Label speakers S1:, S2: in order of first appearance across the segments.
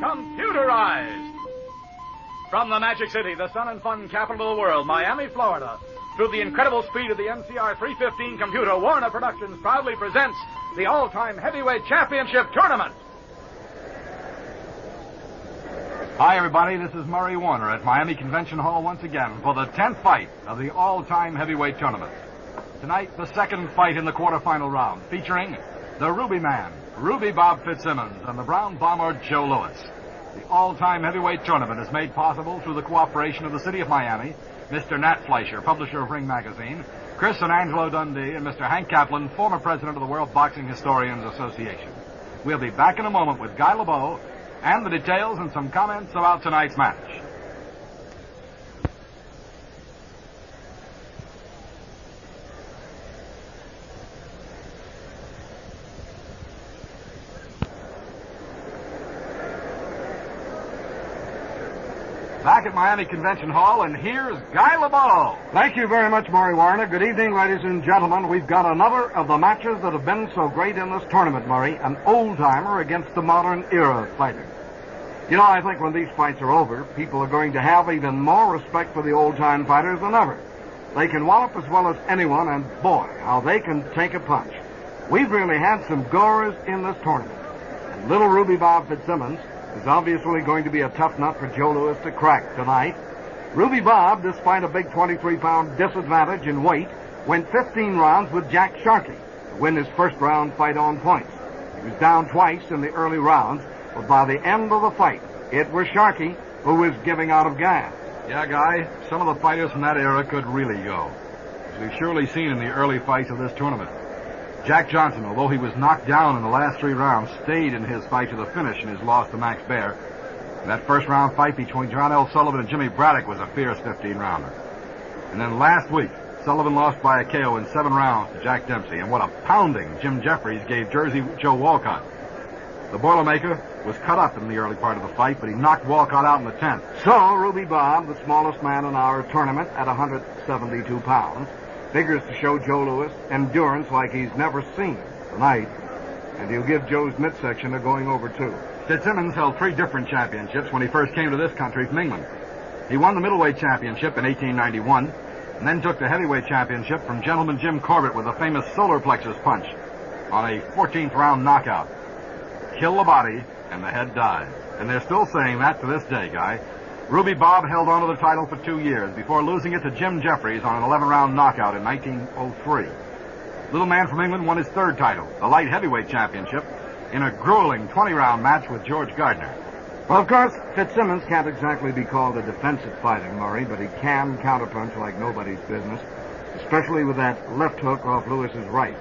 S1: computerized. From the Magic City, the sun and fun capital of the world, Miami, Florida, through the incredible speed of the MCR 315 computer, Warner Productions proudly presents the all-time heavyweight championship tournament. Hi, everybody. This is Murray Warner at Miami Convention Hall once again for the 10th fight of the all-time heavyweight tournament. Tonight, the second fight in the quarterfinal round, featuring the Ruby Man, Ruby Bob Fitzsimmons, and the Brown Bomber Joe Louis. The all-time heavyweight tournament is made possible through the cooperation of the City of Miami, Mr. Nat Fleischer, publisher of Ring Magazine, Chris and Angelo Dundee, and Mr. Hank Kaplan, former president of the World Boxing Historians Association. We'll be back in a moment with Guy LeBeau and the details and some comments about tonight's match. Back at Miami Convention Hall, and here's Guy LeBeau.
S2: Thank you very much, Murray Warner. Good evening, ladies and gentlemen. We've got another of the matches that have been so great in this tournament, Murray. An old-timer against the modern era fighter. You know, I think when these fights are over, people are going to have even more respect for the old-time fighters than ever. They can wallop as well as anyone, and boy, how they can take a punch. We've really had some goers in this tournament. And little Ruby Bob Fitzsimmons is obviously going to be a tough nut for Joe Louis to crack tonight. Ruby Bob, despite a big 23-pound disadvantage in weight, went 15 rounds with Jack Sharkey to win his first round fight on points. He was down twice in the early rounds, but by the end of the fight, it was Sharkey who was giving out of gas.
S1: Yeah, Guy, some of the fighters from that era could really go, as we've surely seen in the early fights of this tournament. Jack Johnson, although he was knocked down in the last 3 rounds, stayed in his fight to the finish in his loss to Max Baer. And that first round fight between John L. Sullivan and Jimmy Braddock was a fierce 15-rounder. And then last week, Sullivan lost by a KO in 7 rounds to Jack Dempsey, and what a pounding Jim Jeffries gave Jersey Joe Walcott. The Boilermaker was cut up in the early part of the fight, but he knocked Walcott out in the 10th.
S2: So, Ruby Bob, the smallest man in our tournament at 172 pounds, figures to show Joe Louis endurance like he's never seen tonight, and he'll give Joe's midsection a going over, too.
S1: Fitzsimmons held 3 different championships when he first came to this country from England. He won the middleweight championship in 1891, and then took the heavyweight championship from Gentleman Jim Corbett with a famous solar plexus punch on a 14th round knockout. Kill the body, and the head dies. And they're still saying that to this day, Guy. Ruby Bob held on to the title for 2 years before losing it to Jim Jeffries on an 11-round knockout in 1903. Little man from England won his 3rd title, the light heavyweight championship, in a grueling 20-round match with George Gardner.
S2: Well, of course, Fitzsimmons can't exactly be called a defensive fighter, Murray, but he can counterpunch like nobody's business, especially with that left hook off Lewis's right.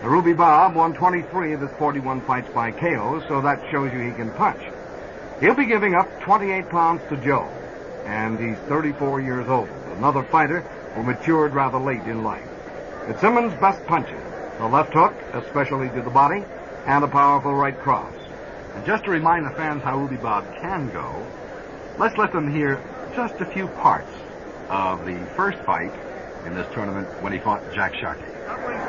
S2: Now, Ruby Bob won 23 of his 41 fights by KO, so that shows you he can punch. He'll be giving up 28 pounds to Joe, and he's 34 years old, another fighter who matured rather late in life. Fitzsimmons' best punches, the left hook, especially to the body, and a powerful right cross.
S1: And just to remind the fans how Ruby Bob can go, let's let them hear just a few parts of the first fight in this tournament when he fought Jack Sharkey.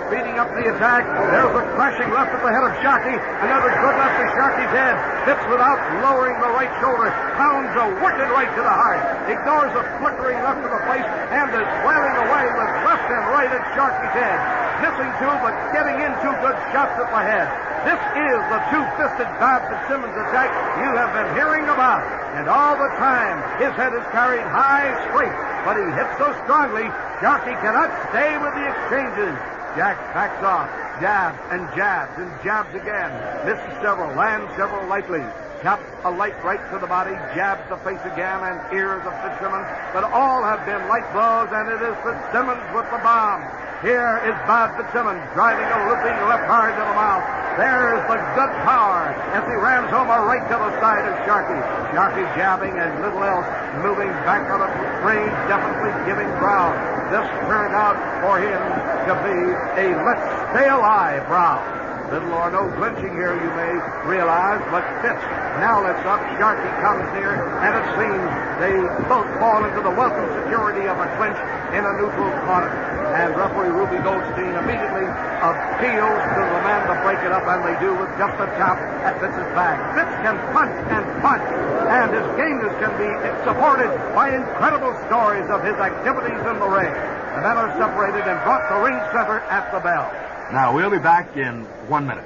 S2: Speeding up the attack. There's a crashing left at the head of Sharkey. Another good left to Sharkey's head. Fits without lowering the right shoulder. Pounds a wicked right to the heart. Ignores a flickering left to the face and is wailing away with left and right at Sharkey's head. Missing 2, but getting in 2 good shots at the head. This is the 2-fisted Bob Fitzsimmons attack you have been hearing about. And all the time, his head is carried high straight. But he hits so strongly, Sharkey cannot stay with the exchanges. Jack backs off, jabs and jabs again. Misses several, lands several lightly. Chops a light right to the body, jabs the face again and ears of Fitzsimmons. But all have been light blows, and it is Fitzsimmons with the bomb. Here is Bob Fitzsimmons driving a looping left hard to the mouth. There's the good power as he rams home a right to the side of Sharkey. Sharkey jabbing and little else, moving back on the range, definitely giving ground. This turned out for him to be a let's stay alive round. Little or no clinching here, you may realize, but Fitz now lets up. Sharkey comes near, and it seems they both fall into the welcome security of a clinch in a neutral corner. And referee Ruby Goldstein immediately appeals to the man to break it up, and they do with just a tap at Fitz's bag. Fitz can punch and punch, and his gameness can be supported by incredible stories of his activities in the ring. The men are separated and brought to ring center at the bell.
S1: Now, we'll be back in 1 minute.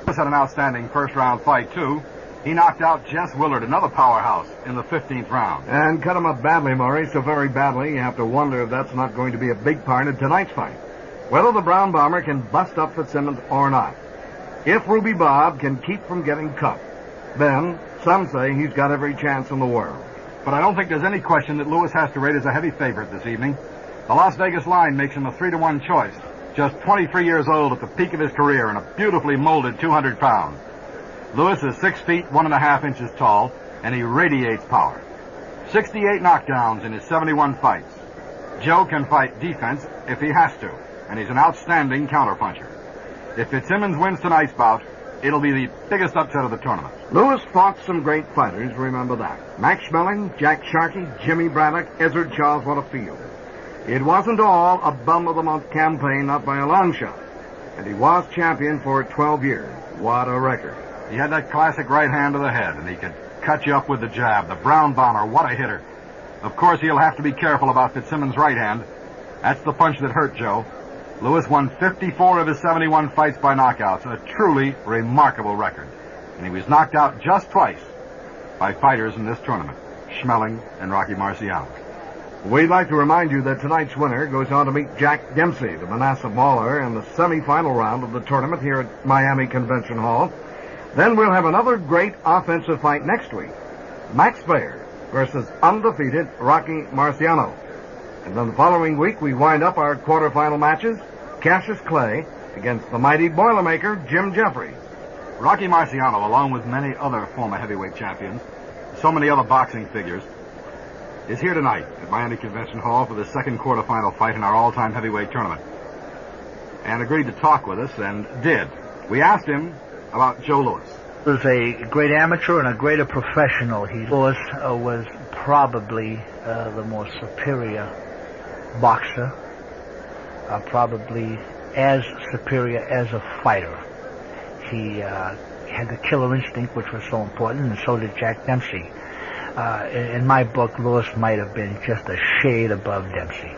S1: Lewis had an outstanding first-round fight, too. He knocked out Jess Willard, another powerhouse, in the 15th round.
S3: And cut him up badly, Maury, so very badly you have to wonder if that's not going to be a big part of tonight's fight. Whether the Brown Bomber can bust up Fitzsimmons or not. If Ruby Bob can keep from getting cut, then some say he's got every chance in the world.
S1: But I don't think there's any question that Lewis has to rate as a heavy favorite this evening. The Las Vegas line makes him a 3-1 choice. Just 23 years old at the peak of his career and a beautifully molded 200 pounds. Lewis is 6 feet 1.5 inches tall, and he radiates power. 68 knockdowns in his 71 fights. Joe can fight defense if he has to, and he's an outstanding counterpuncher. If Fitzsimmons wins tonight's bout, it'll be the biggest upset of the tournament.
S3: Lewis fought some great fighters, remember that. Max Schmeling, Jack Sharkey, Jimmy Braddock, Ezzard Charles, what a field. It wasn't all a bum-of-the-month campaign, not by a long shot. And he was champion for 12 years. What a record.
S1: He had that classic right hand to the head, and he could cut you up with the jab. The Brown Bomber, what a hitter. Of course, he'll have to be careful about Fitzsimmons' right hand. That's the punch that hurt Joe. Lewis won 54 of his 71 fights by knockouts, a truly remarkable record. And he was knocked out just twice by fighters in this tournament, Schmeling and Rocky Marciano.
S3: We'd like to remind you that tonight's winner goes on to meet Jack Dempsey, the Manassas Mauler, in the semifinal round of the tournament here at Miami Convention Hall. Then we'll have another great offensive fight next week. Max Baer versus undefeated Rocky Marciano. And then the following week we wind up our quarterfinal matches. Cassius Clay against the mighty Boilermaker Jim Jeffries.
S1: Rocky Marciano, along with many other former heavyweight champions, so many other boxing figures, is here tonight at Miami Convention Hall for the second quarterfinal fight in our all-time heavyweight tournament. And agreed to talk with us, and did. We asked him about Joe Louis.
S4: He was a great amateur and a greater professional. Louis was probably the more superior boxer, probably as superior as a fighter. He had the killer instinct, which was so important, and so did Jack Dempsey. In my book, Louis might have been just a shade above Dempsey.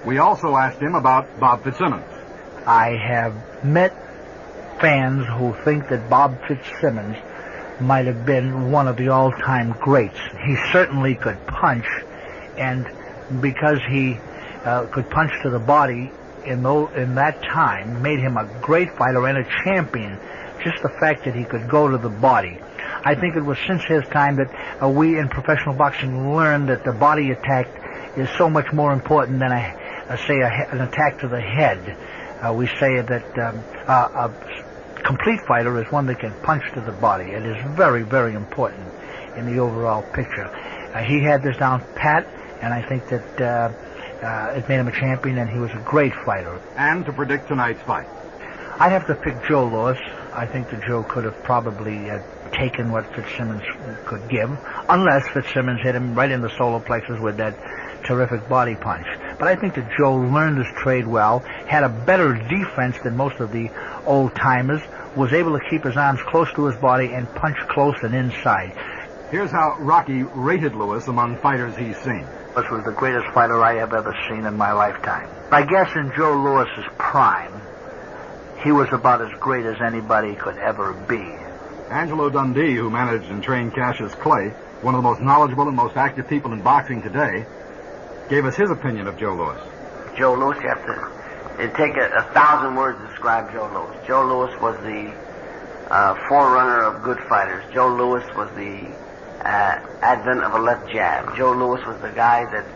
S1: We also asked him about Bob Fitzsimmons.
S4: I have met fans who think that Bob Fitzsimmons might have been one of the all-time greats. He certainly could punch, and because he could punch to the body in that time made him a great fighter and a champion. Just the fact that he could go to the body. I think it was since his time that we in professional boxing learned that the body attack is so much more important than an attack to the head. We say that a complete fighter is one that can punch to the body. It is very, very important in the overall picture. He had this down pat, and I think that it made him a champion, and he was a great fighter.
S1: And to predict tonight's fight,
S4: I'd have to pick Joe Louis. I think that Joe could have probably taken what Fitzsimmons could give, unless Fitzsimmons hit him right in the solar plexus with that terrific body punch. But I think that Joe learned his trade well, had a better defense than most of the old-timers, was able to keep his arms close to his body and punch close and inside.
S1: Here's how Rocky rated Louis among fighters he's seen.
S4: This was the greatest fighter I have ever seen in my lifetime. I guess in Joe Louis's prime, he was about as great as anybody could ever be.
S1: Angelo Dundee, who managed and trained Cassius Clay, one of the most knowledgeable and most active people in boxing today, gave us his opinion of Joe Louis.
S5: Joe Louis, you have to it'd take 1,000 words to describe Joe Louis. Joe Louis was the forerunner of good fighters. Joe Louis was the advent of a left jab. Joe Louis was the guy that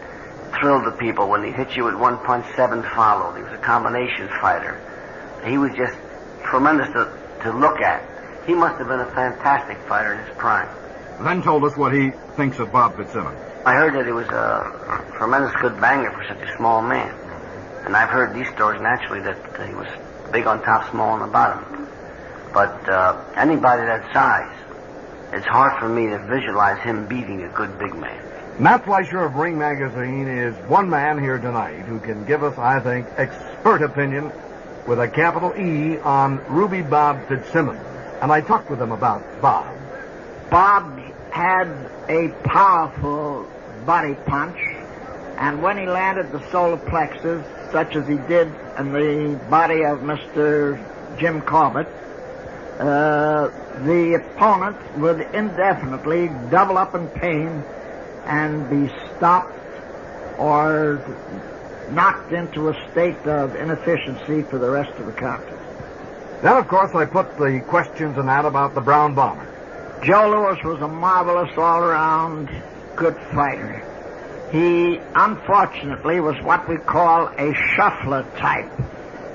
S5: thrilled the people. When he hit you with one punch, 7 followed. He was a combination fighter. He was just tremendous to look at. He must have been a fantastic fighter in his prime.
S1: Then told us what he thinks of Bob Fitzsimmons.
S5: I heard that he was a tremendous good banger for such a small man. And I've heard these stories, naturally, that he was big on top, small on the bottom. But anybody that size, it's hard for me to visualize him beating a good big man.
S3: Matt Fleischer of Ring Magazine is one man here tonight who can give us, I think, expert opinion with a capital E on Ruby Bob Fitzsimmons. And I talked with him about Bob.
S6: Bob had a powerful body punch, and when he landed the solar plexus, such as he did in the body of Mr. Jim Corbett, the opponent would indefinitely double up in pain and be stopped or knocked into a state of inefficiency for the rest of the contest.
S3: Then, of course, I put the questions and that about the Brown Bomber.
S6: Joe Louis was a marvelous all-around good fighter. He, unfortunately, was what we call a shuffler type,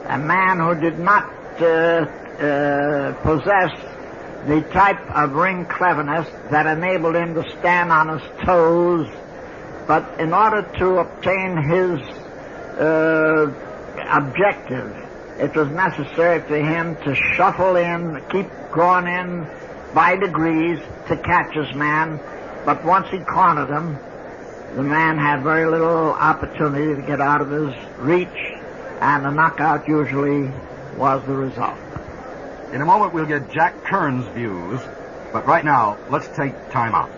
S6: a man who did not possess the type of ring cleverness that enabled him to stand on his toes, but in order to obtain his objective, it was necessary for him to shuffle in, keep going in by degrees to catch his man, but once he cornered him, the man had very little opportunity to get out of his reach, and a knockout usually was the result.
S1: In a moment, we'll get Jack Kern's views, but right now, let's take time out.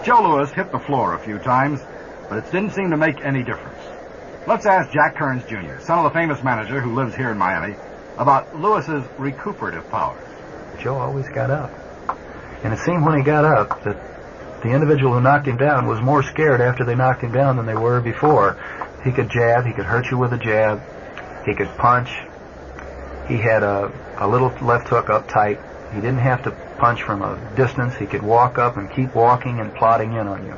S1: Joe Louis hit the floor a few times, but it didn't seem to make any difference. Let's ask Jack Kearns, Jr., son of the famous manager who lives here in Miami, about Lewis's recuperative powers.
S7: Joe always got up. And it seemed when he got up that the individual who knocked him down was more scared after they knocked him down than they were before. He could jab, he could hurt you with a jab, he could punch. He had a little left hook up tight. He didn't have to punch from a distance. He could walk up and keep walking and plodding in on you.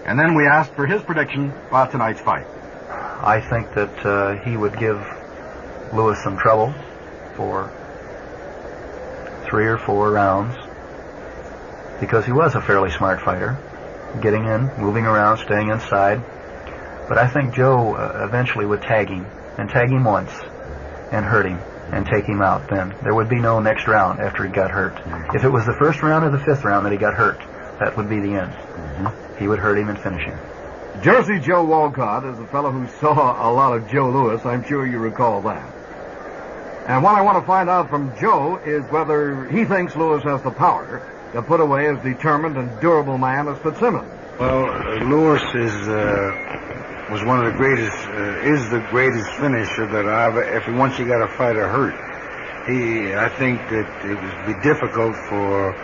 S1: And then we asked for his prediction about tonight's fight.
S7: I think that he would give Louis some trouble for 3 or 4 rounds because he was a fairly smart fighter, getting in, moving around, staying inside. But I think Joe eventually would tag him once and hurt him and take him out. Then there would be no next round after he got hurt. If it was the first round or the 5th round that he got hurt, that would be the end. He would hurt him and finish him.
S3: Jersey Joe Walcott is a fellow who saw a lot of Joe Louis. I'm sure you recall that. And what I want to find out from Joe is whether he thinks Louis has the power to put away as determined and durable man as Fitzsimmons.
S8: Well, Louis was one of the greatest, is the greatest finisher that once he got a fighter hurt. I think that it would be difficult for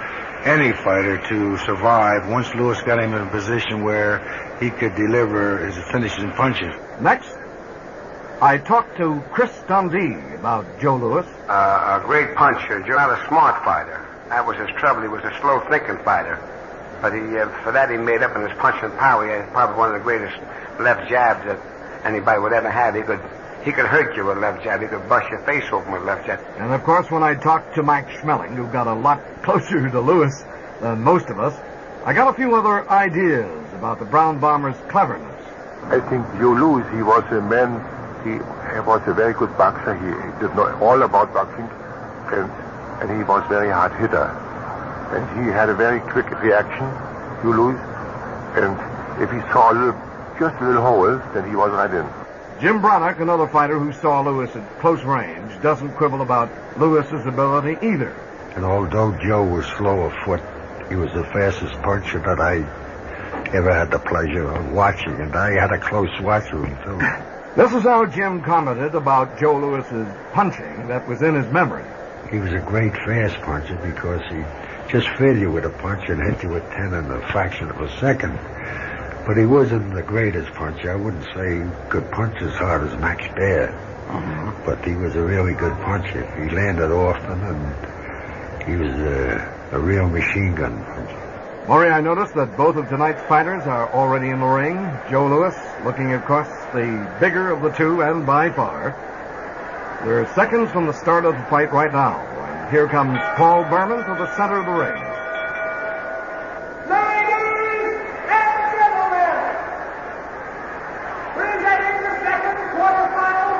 S8: any fighter to survive once Louis got him in a position where he could deliver his finishes and punches.
S3: Next, I talked to Chris Dundee about Joe Louis.
S2: A great puncher, not a smart fighter. That was his trouble. He was a slow-thinking fighter. But for that, he made up in his punching power. He had probably one of the greatest left jabs that anybody would ever have. He could hurt you with a left jab. He could bust your face open with a left jab.
S3: And, of course, when I talked to Max Schmeling, who got a lot closer to Louis than most of us, I got a few other ideas about the Brown Bomber's cleverness.
S9: I think Joe Louis, he was a man, he was a very good boxer. He did know all about boxing, and he was a very hard hitter. And he had a very quick reaction, Joe Louis, and if he saw just a little hole, then he was right in.
S3: Jim Brannock, another fighter who saw Louis at close range, doesn't quibble about Louis's ability either.
S8: And although Joe was slow of foot, he was the fastest puncher that I ever had the pleasure of watching, and I had a close watch with him, too.
S3: This is how Jim commented about Joe Louis's punching that was in his memory.
S8: He was a great fast puncher because he just fill you with a punch and hit you with 10 in a fraction of a second. But he wasn't the greatest puncher. I wouldn't say he could punch as hard as Max Baer. But he was a really good puncher. He landed often, and he was a real machine gun puncher.
S3: Maury, I noticed that both of tonight's fighters are already in the ring. Joe Louis looking across the bigger of the two, and by far. We're seconds from the start of the fight right now. And here comes Paul Berman to the center of the ring.
S10: Ladies and gentlemen, presenting the second quarterfinal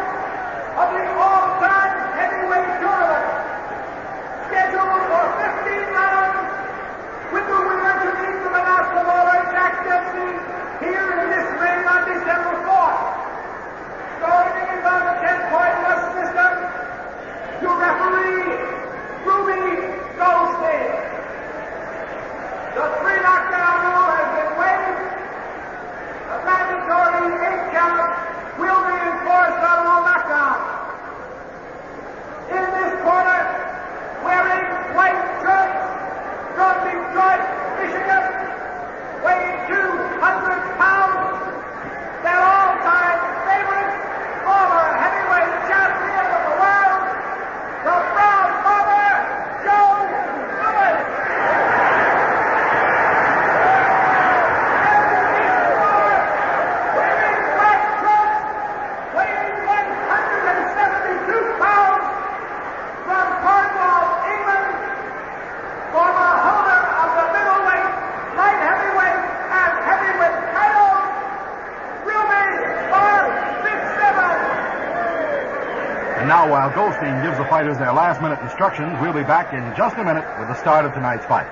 S1: And now, while Goldstein gives the fighters their last-minute instructions, we'll be back in just a minute with the start of tonight's fight.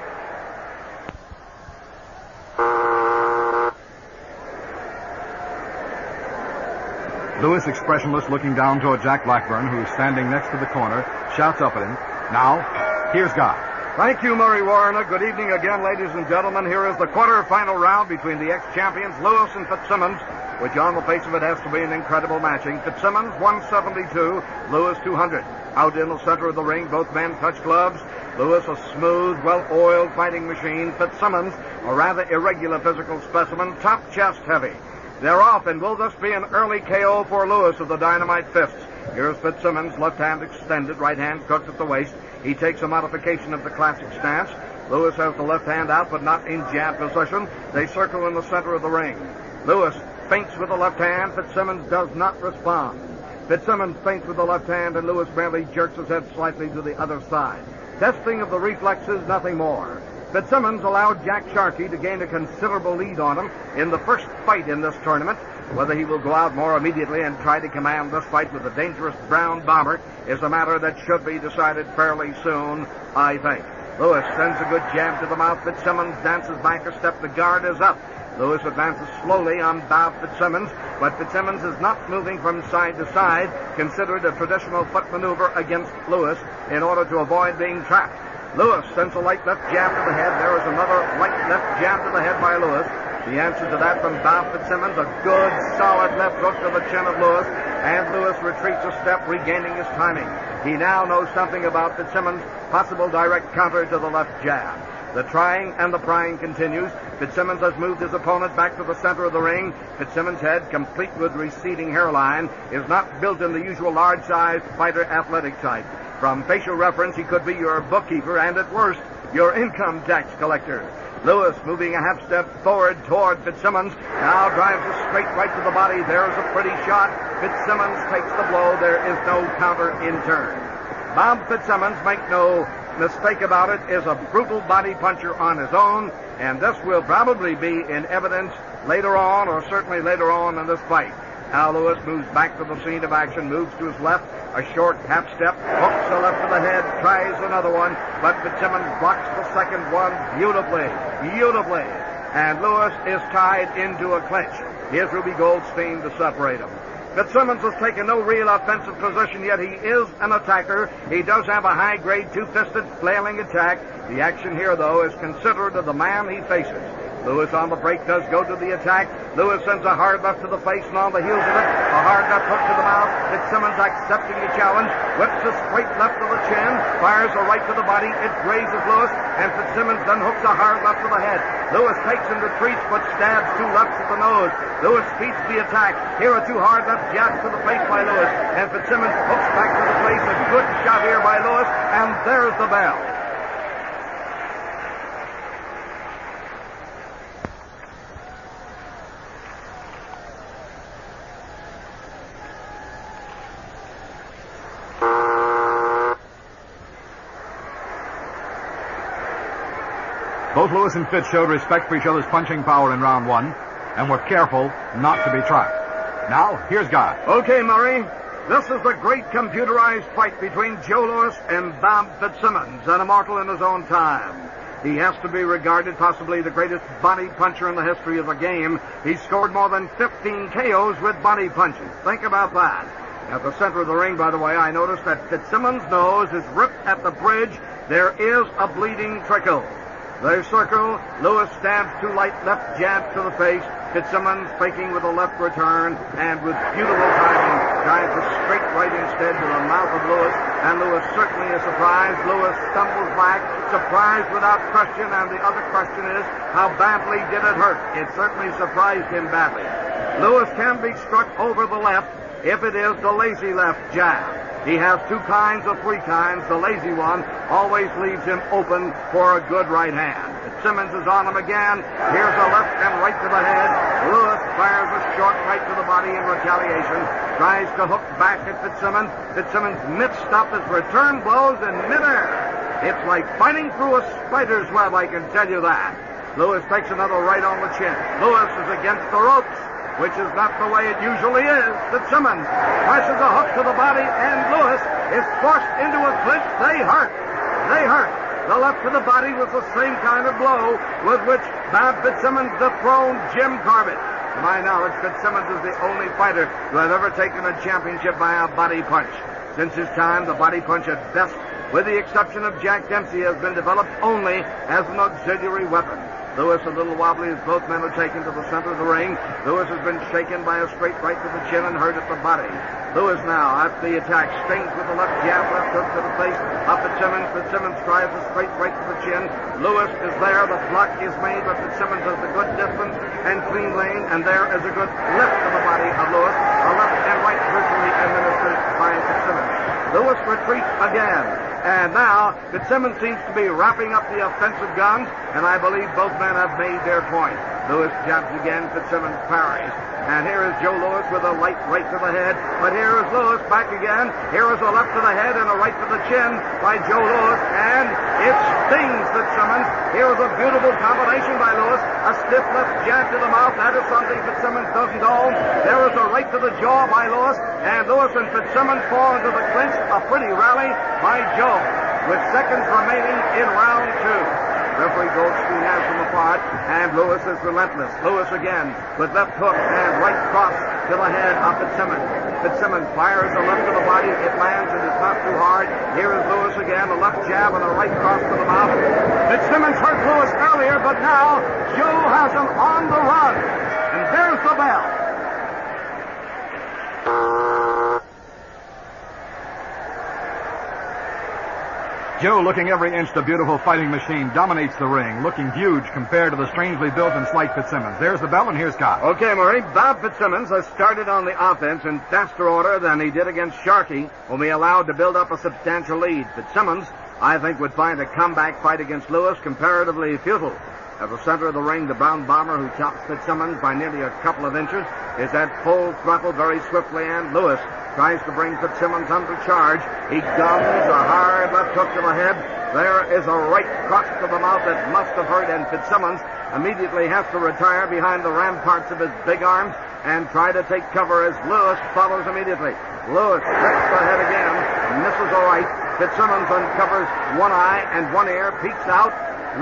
S1: Lewis, expressionless, looking down toward Jack Blackburn, who's standing next to the corner, shouts up at him. Now, here's Guy.
S3: Thank you, Murray Warner. Good evening again, ladies and gentlemen. Here is the quarterfinal round between the ex-champions Lewis and Fitzsimmons, which on the face of it has to be an incredible matching. Fitzsimmons 172, Lewis 200. Out in the center of the ring, both men touch gloves. Lewis, a smooth, well-oiled fighting machine. Fitzsimmons, a rather irregular physical specimen, top chest heavy. They're off, and will this be an early KO for Lewis of the dynamite fists? Here's Fitzsimmons, left hand extended, right hand cooked at the waist. He takes a modification of the classic stance. Lewis has the left hand out, but not in jab position. They circle in the center of the ring. Lewis feints with the left hand. Fitzsimmons does not respond. Fitzsimmons feints with the left hand, and Lewis merely jerks his head slightly to the other side. Testing of the reflexes, nothing more. Fitzsimmons allowed Jack Sharkey to gain a considerable lead on him in the first fight in this tournament. Whether he will go out more immediately and try to command this fight with the dangerous brown bomber is a matter that should be decided fairly soon, I think. Lewis sends a good jab to the mouth. Fitzsimmons dances back a step. The guard is up. Lewis advances slowly on Bob Fitzsimmons, but Fitzsimmons is not moving from side to side, considered a traditional foot maneuver against Lewis in order to avoid being trapped. Lewis sends a light left jab to the head. There is another light left jab to the head by Lewis. The answer to that from Bob Fitzsimmons, a good, solid left hook to the chin of Lewis, and Lewis retreats a step, regaining his timing. He now knows something about Fitzsimmons' possible direct counter to the left jab. The trying and the prying continues. Fitzsimmons has moved his opponent back to the center of the ring. Fitzsimmons' head, complete with receding hairline, is not built in the usual large-sized fighter athletic type. From facial reference, he could be your bookkeeper and, at worst, your income tax collector. Lewis, moving a half step forward toward Fitzsimmons, now drives a straight right to the body. There's a pretty shot. Fitzsimmons takes the blow. There is no counter in turn. Bob Fitzsimmons, make no mistake about it, is a brutal body puncher on his own, and this will probably be in evidence later on, or certainly later on in this fight. Now Lewis moves back to the scene of action, moves to his left, a short half step, hooks the left of the head, tries another one, but Fitzsimmons blocks the second one beautifully. And Lewis is tied into a clinch. Here's Ruby Goldstein to separate him. Fitzsimmons has taken no real offensive position yet. He is an attacker. He does have a high-grade two-fisted flailing attack. The action here, though, is considerate of the man he faces. Lewis on the break does go to the attack. Lewis sends a hard left to the face, and on the heels of it, a hard left hook to the mouth. Fitzsimmons accepting the challenge, whips a straight left to the chin, fires a right to the body. It grazes Lewis, and Fitzsimmons then hooks a hard left to the head. Lewis takes and retreats, but stabs two lefts at the nose. Lewis speeds the attack. Here are two hard left jabs to the face by Lewis, and Fitzsimmons hooks back to the face. A good shot here by Lewis, and there's the bell.
S1: Both Lewis and Fitz showed respect for each other's punching power in round one and were careful not to be trapped. Now, here's Guy.
S3: Okay, Murray. This is the great computerized fight between Joe Lewis and Bob Fitzsimmons, an immortal in his own time. He has to be regarded possibly the greatest body puncher in the history of the game. He scored more than 15 KOs with body punches. Think about that. At the center of the ring, by the way, I noticed that Fitzsimmons' nose is ripped at the bridge. There is a bleeding trickle. They circle. Lewis stabs two light left jabs to the face. Fitzsimmons faking with a left return, and with beautiful timing, drives a straight right instead to the mouth of Lewis, and Lewis certainly is surprised. Lewis stumbles back, surprised without question, and the other question is, how badly did it hurt? It certainly surprised him badly. Lewis can be struck over the left if it is the lazy left jab. He has two kinds of three kinds. The lazy one always leaves him open for a good right hand. Fitzsimmons is on him again. Here's a left and right to the head. Lewis fires a short right to the body in retaliation. Tries to hook back at Fitzsimmons. Fitzsimmons mixed up his return blows in midair. It's like fighting through a spider's web, I can tell you that. Lewis takes another right on the chin. Lewis is against the ropes.
S2: which is not the way it usually is. Fitzsimmons presses a hook to the body, and Lewis is forced into a clinch. They hurt. The left to the body was the same kind of blow with which Bob Fitzsimmons dethroned Jim Corbett. To my knowledge, Fitzsimmons is the only fighter who has ever taken a championship by a body punch. Since his time, the body punch at best, with the exception of Jack Dempsey, has been developed only as an auxiliary weapon. Lewis a little wobbly as both men are taken to the center of the ring. Lewis has been shaken by a straight right to the chin and hurt at the body. Lewis now, after the attack, stings with the left jab, left hook to the face of Fitzsimmons. Fitzsimmons tries a straight right to the chin. Lewis is there. The block is made, but Fitzsimmons has a good distance and clean lane, and there is a good lift to the body of Lewis. A left and right virtually administered by Fitzsimmons. Lewis retreats again. And now, Fitzsimmons seems to be wrapping up the offensive guns, and I believe both men have made their point. Lewis jabs again, Fitzsimmons parries. And here is Joe Lewis with a light right to the head. But here is Lewis back again. Here is a left to the head and a right to the chin by Joe Lewis. And it stings Fitzsimmons. Here is a beautiful combination by Lewis. A stiff left jab to the mouth. That is something Fitzsimmons doesn't own. There is a right to the jaw by Lewis. And Lewis and Fitzsimmons fall into the clinch. A pretty rally by Joe with seconds remaining in round two. Referee Goldstein has them apart, and Lewis is relentless. Lewis again with left hook and right cross to the head of Fitzsimmons. Fitzsimmons fires a left to the body. It lands and it's not too hard. Here is Lewis again, a left jab and a right cross to the mouth. Fitzsimmons hurt Lewis earlier, but now Joe has him on the run. And there's the bell.
S1: Joe, looking every inch the beautiful fighting machine, dominates the ring, looking huge compared to the strangely built and slight Fitzsimmons. There's the bell, and here's Scott.
S2: Okay, Murray. Bob Fitzsimmons has started on the offense in faster order than he did against Sharkey, whom he allowed to build up a substantial lead. Fitzsimmons, I think, would find a comeback fight against Lewis comparatively futile. At the center of the ring, the brown bomber who tops Fitzsimmons by nearly a couple of inches is at full throttle very swiftly, and Lewis tries to bring Fitzsimmons under charge. He gums a hard left hook to the head. There is a right cross to the mouth that must have hurt, and Fitzsimmons immediately has to retire behind the ramparts of his big arms and try to take cover as Lewis follows immediately. Lewis trips the head again, misses a right. Fitzsimmons uncovers one eye and one ear, peeks out,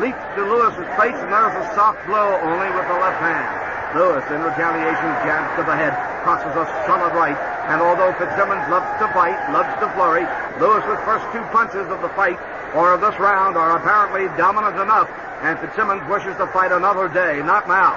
S2: leaps to Lewis's face, and there's a soft blow only with the left hand. Lewis, in retaliation, jabs to the head, crosses a solid right, and although Fitzsimmons loves to fight, loves to flurry, Lewis's first two punches of the fight, or of this round, are apparently dominant enough, and Fitzsimmons wishes to fight another day, not now.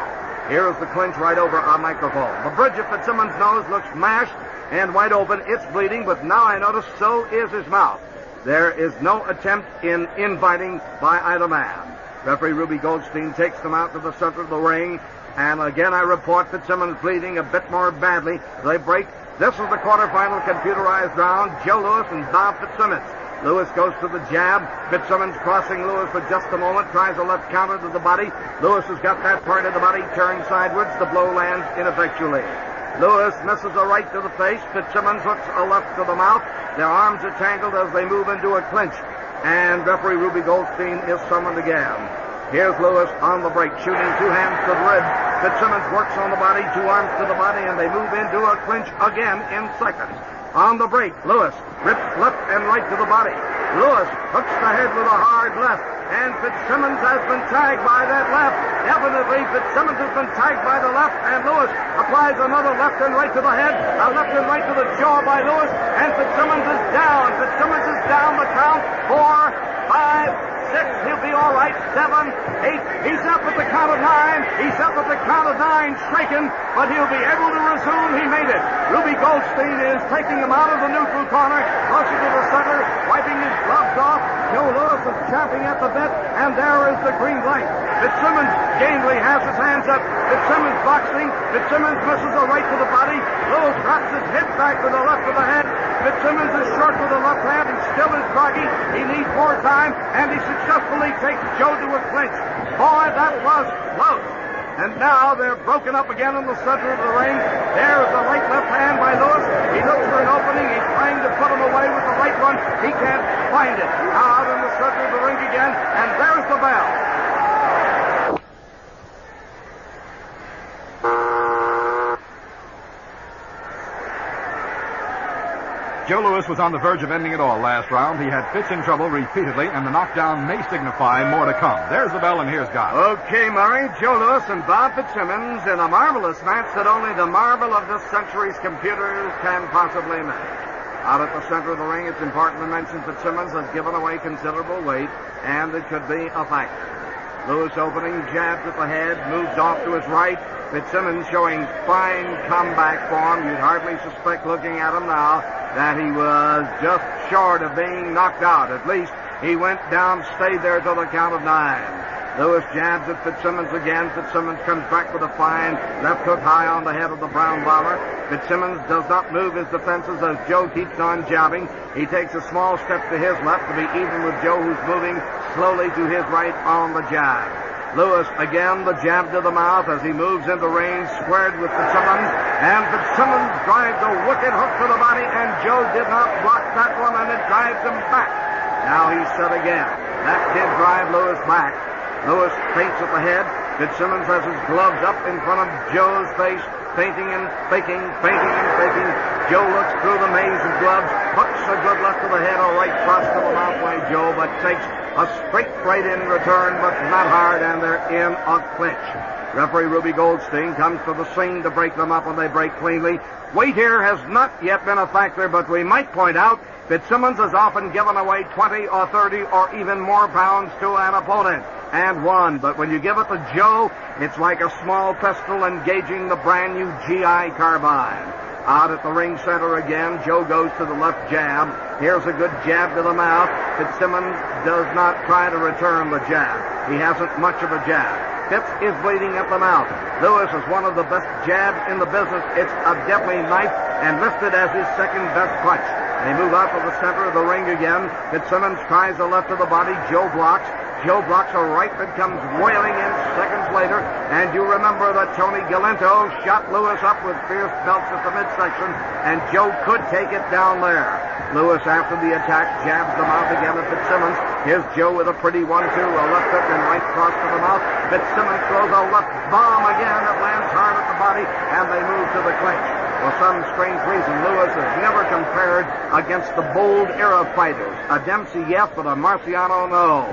S2: Here is the clinch right over our microphone. The bridge of Fitzsimmons' nose looks mashed and wide open. It's bleeding, but now I notice so is his mouth. There is no attempt in infighting by either man. Referee Ruby Goldstein takes them out to the center of the ring, and again I report Fitzsimmons bleeding a bit more badly. They break. This is the quarterfinal computerized round. Joe Lewis and Bob Fitzsimmons. Lewis goes to the jab. Fitzsimmons crossing Lewis for just a moment, tries a left counter to the body. Lewis has got that part of the body turned sideways. The blow lands ineffectually. Lewis misses a right to the face. Fitzsimmons hooks a left to the mouth. Their arms are tangled as they move into a clinch. And referee Ruby Goldstein is summoned again. Here's Lewis on the break, shooting two hands to the rib. Fitzsimmons works on the body, two arms to the body, and they move into a clinch again in seconds. On the break, Lewis rips left and right to the body. Lewis hooks the head with a hard left, and Fitzsimmons has been tagged by that left. Definitely, Fitzsimmons has been tagged by the left, and Lewis applies another left and right to the head, a left and right to the jaw by Lewis, and Fitzsimmons is down. Fitzsimmons is down the count. 4, 5, 6, he'll be all right. 7, 8, he's up at the count of 9. He's up at the count of 9, shaken, but he'll be able to resume. He made it. Ruby Goldstein is taking him out of the neutral corner, closer to the center, wiping his gloves off. Joe Lewis is champing at the bit, and there is the green light. Fitzsimmons gamely has his hands up. Fitzsimmons boxing. Fitzsimmons misses a right to the body. Lewis drops his head back to the left of the head. Fitzsimmons is short with the left hand. He still is groggy. He needs more time, and he successfully takes Joe to a clinch. Boy, that was close. And now they're broken up again in the center of the ring. There is a right-left hand by Lewis. He looks for an opening. He's trying to put him away with the right one. He can't find it. Now out in the center of the ring again, and there's the bell.
S1: Joe Louis was on the verge of ending it all last round. He had Fitz in trouble repeatedly, and the knockdown may signify more to come. There's the bell, and here's God.
S3: Okay, Murray, Joe Louis and Bob Fitzsimmons in a marvelous match that only the marvel of this century's computers can possibly make. Out at the center of the ring, it's important to mention Fitzsimmons has given away considerable weight, and it could be a factor. Louis opening, jabs at the head, moves off to his right. Fitzsimmons showing fine comeback form. You'd hardly suspect, looking at him now, that he was just short of being knocked out. At least he went down, stayed there till the count of 9. Louis jabs at Fitzsimmons again. Fitzsimmons comes back with a fine left hook high on the head of the brown bomber. Fitzsimmons does not move his defenses as Joe keeps on jabbing. He takes a small step to his left to be even with Joe, who's moving slowly to his right on the jab. Louis again, the jab to the mouth as he moves into range, squared with Fitzsimmons, and Fitzsimmons drives a wicked hook to the body, and Joe did not block that one, and it drives him back. Now he's set again. That did drive Louis back. Louis feints at the head. Fitzsimmons has his gloves up in front of Joe's face, feinting and faking, feinting and faking. Joe looks through the maze of gloves, hooks a good left to the head, a right cross to the mouth by Joe, but takes a straight right in return, but not hard, and they're in a clinch. Referee Ruby Goldstein comes to the scene to break them up, and they break cleanly. Weight here has not yet been a factor, but we might point out Fitzsimmons has often given away 20 or 30 or even more pounds to an opponent and won. But when you give it to Joe, it's like a small pistol engaging the brand new GI carbine. Out at the ring center again, Joe goes to the left jab. Here's a good jab to the mouth. Fitzsimmons does not try to return the jab. He hasn't much of a jab. Fitz is bleeding at the mouth. Louis is one of the best jabs in the business. It's a deadly knife and listed as his second best punch. They move out to the center of the ring again. Fitzsimmons tries a left to the body. Joe blocks. Joe blocks a right that comes wailing in seconds later. And you remember that Tony Galento shot Louis up with fierce belts at the midsection, and Joe could take it down there. Louis, after the attack, jabs the mouth again at Fitzsimmons. Here's Joe with a pretty 1-2, a left hook and right cross to the mouth. Fitzsimmons throws a left bomb again that lands hard at the body, and they move to the clinch. For some strange reason, Louis is never compared against the bold era fighters. A Dempsey, yes, but a Marciano, no.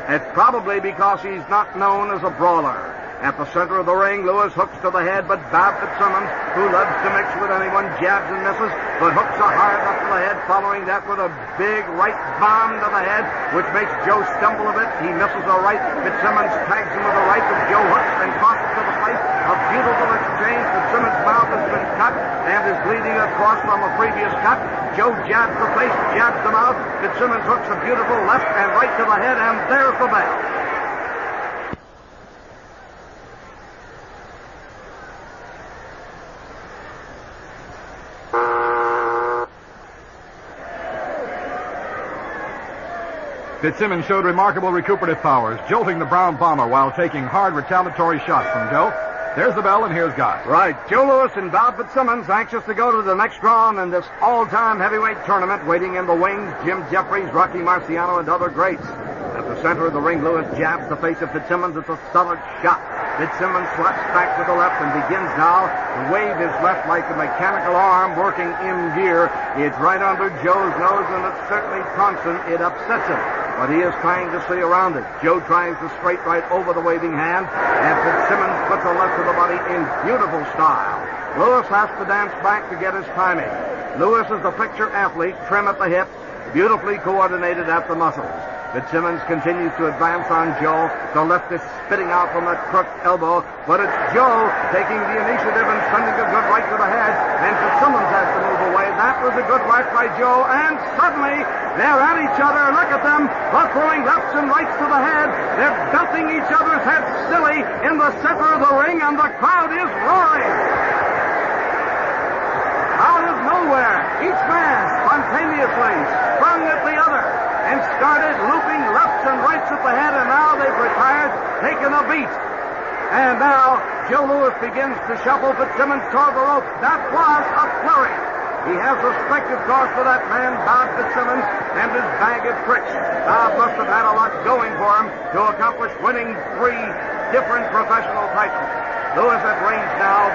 S3: It's probably because he's not known as a brawler. At the center of the ring, Louis hooks to the head, but Bob Fitzsimmons, who loves to mix with anyone, jabs and misses, but hooks a hard left to the head, following that with a big right bomb to the head, which makes Joe stumble a bit. He misses a right. Fitzsimmons tags him with a right, but Joe hooks and tosses to the face. A beautiful exchange. Fitzsimmons' mouth has been cut and is bleeding across from a previous cut. Joe jabs the face, jabs the mouth. Fitzsimmons hooks a beautiful left and right to the head, and there's the bell.
S1: Fitzsimmons showed remarkable recuperative powers, jolting the brown bomber while taking hard retaliatory shots from Joe. There's the bell, and here's God.
S3: Right. Joe Louis and Bob Fitzsimmons anxious to go to the next round in this all-time heavyweight tournament. Waiting in the wings, Jim Jeffries, Rocky Marciano, and other greats. At the center of the ring, Louis jabs the face of Fitzsimmons. It's a solid shot. Fitzsimmons swats back with the left and begins now to wave his left like a mechanical arm working in gear. It's right under Joe's nose, and it's certainly constant. It upsets him. But he is trying to see around it. Joe tries the straight right over the waving hand, and Fitzsimmons puts a left to the body in beautiful style. Louis has to dance back to get his timing. Louis is a picture athlete, trim at the hip, beautifully coordinated at the muscles. Fitzsimmons continues to advance on Joe. The left is spitting out from that crooked elbow, but it's Joe taking the initiative and sending a good right to the head, and Fitzsimmons has to move away. That was a good right by Joe, and suddenly they're at each other. Look at them, both throwing lefts and rights to the head. They're belting each other's heads silly in the center of the ring, and the crowd is roaring. Out of nowhere, each man spontaneously sprung at the other and started looping lefts and rights at the head, and now they've retired, taken a beat. And now Joe Louis begins to shuffle Fitzsimmons toward the rope. That was a flurry. He has respect, of course, for that man, Bob Fitzsimmons, and his bag of tricks. Bob must have had a lot going for him to accomplish winning 3 different professional titles. Louis at range now.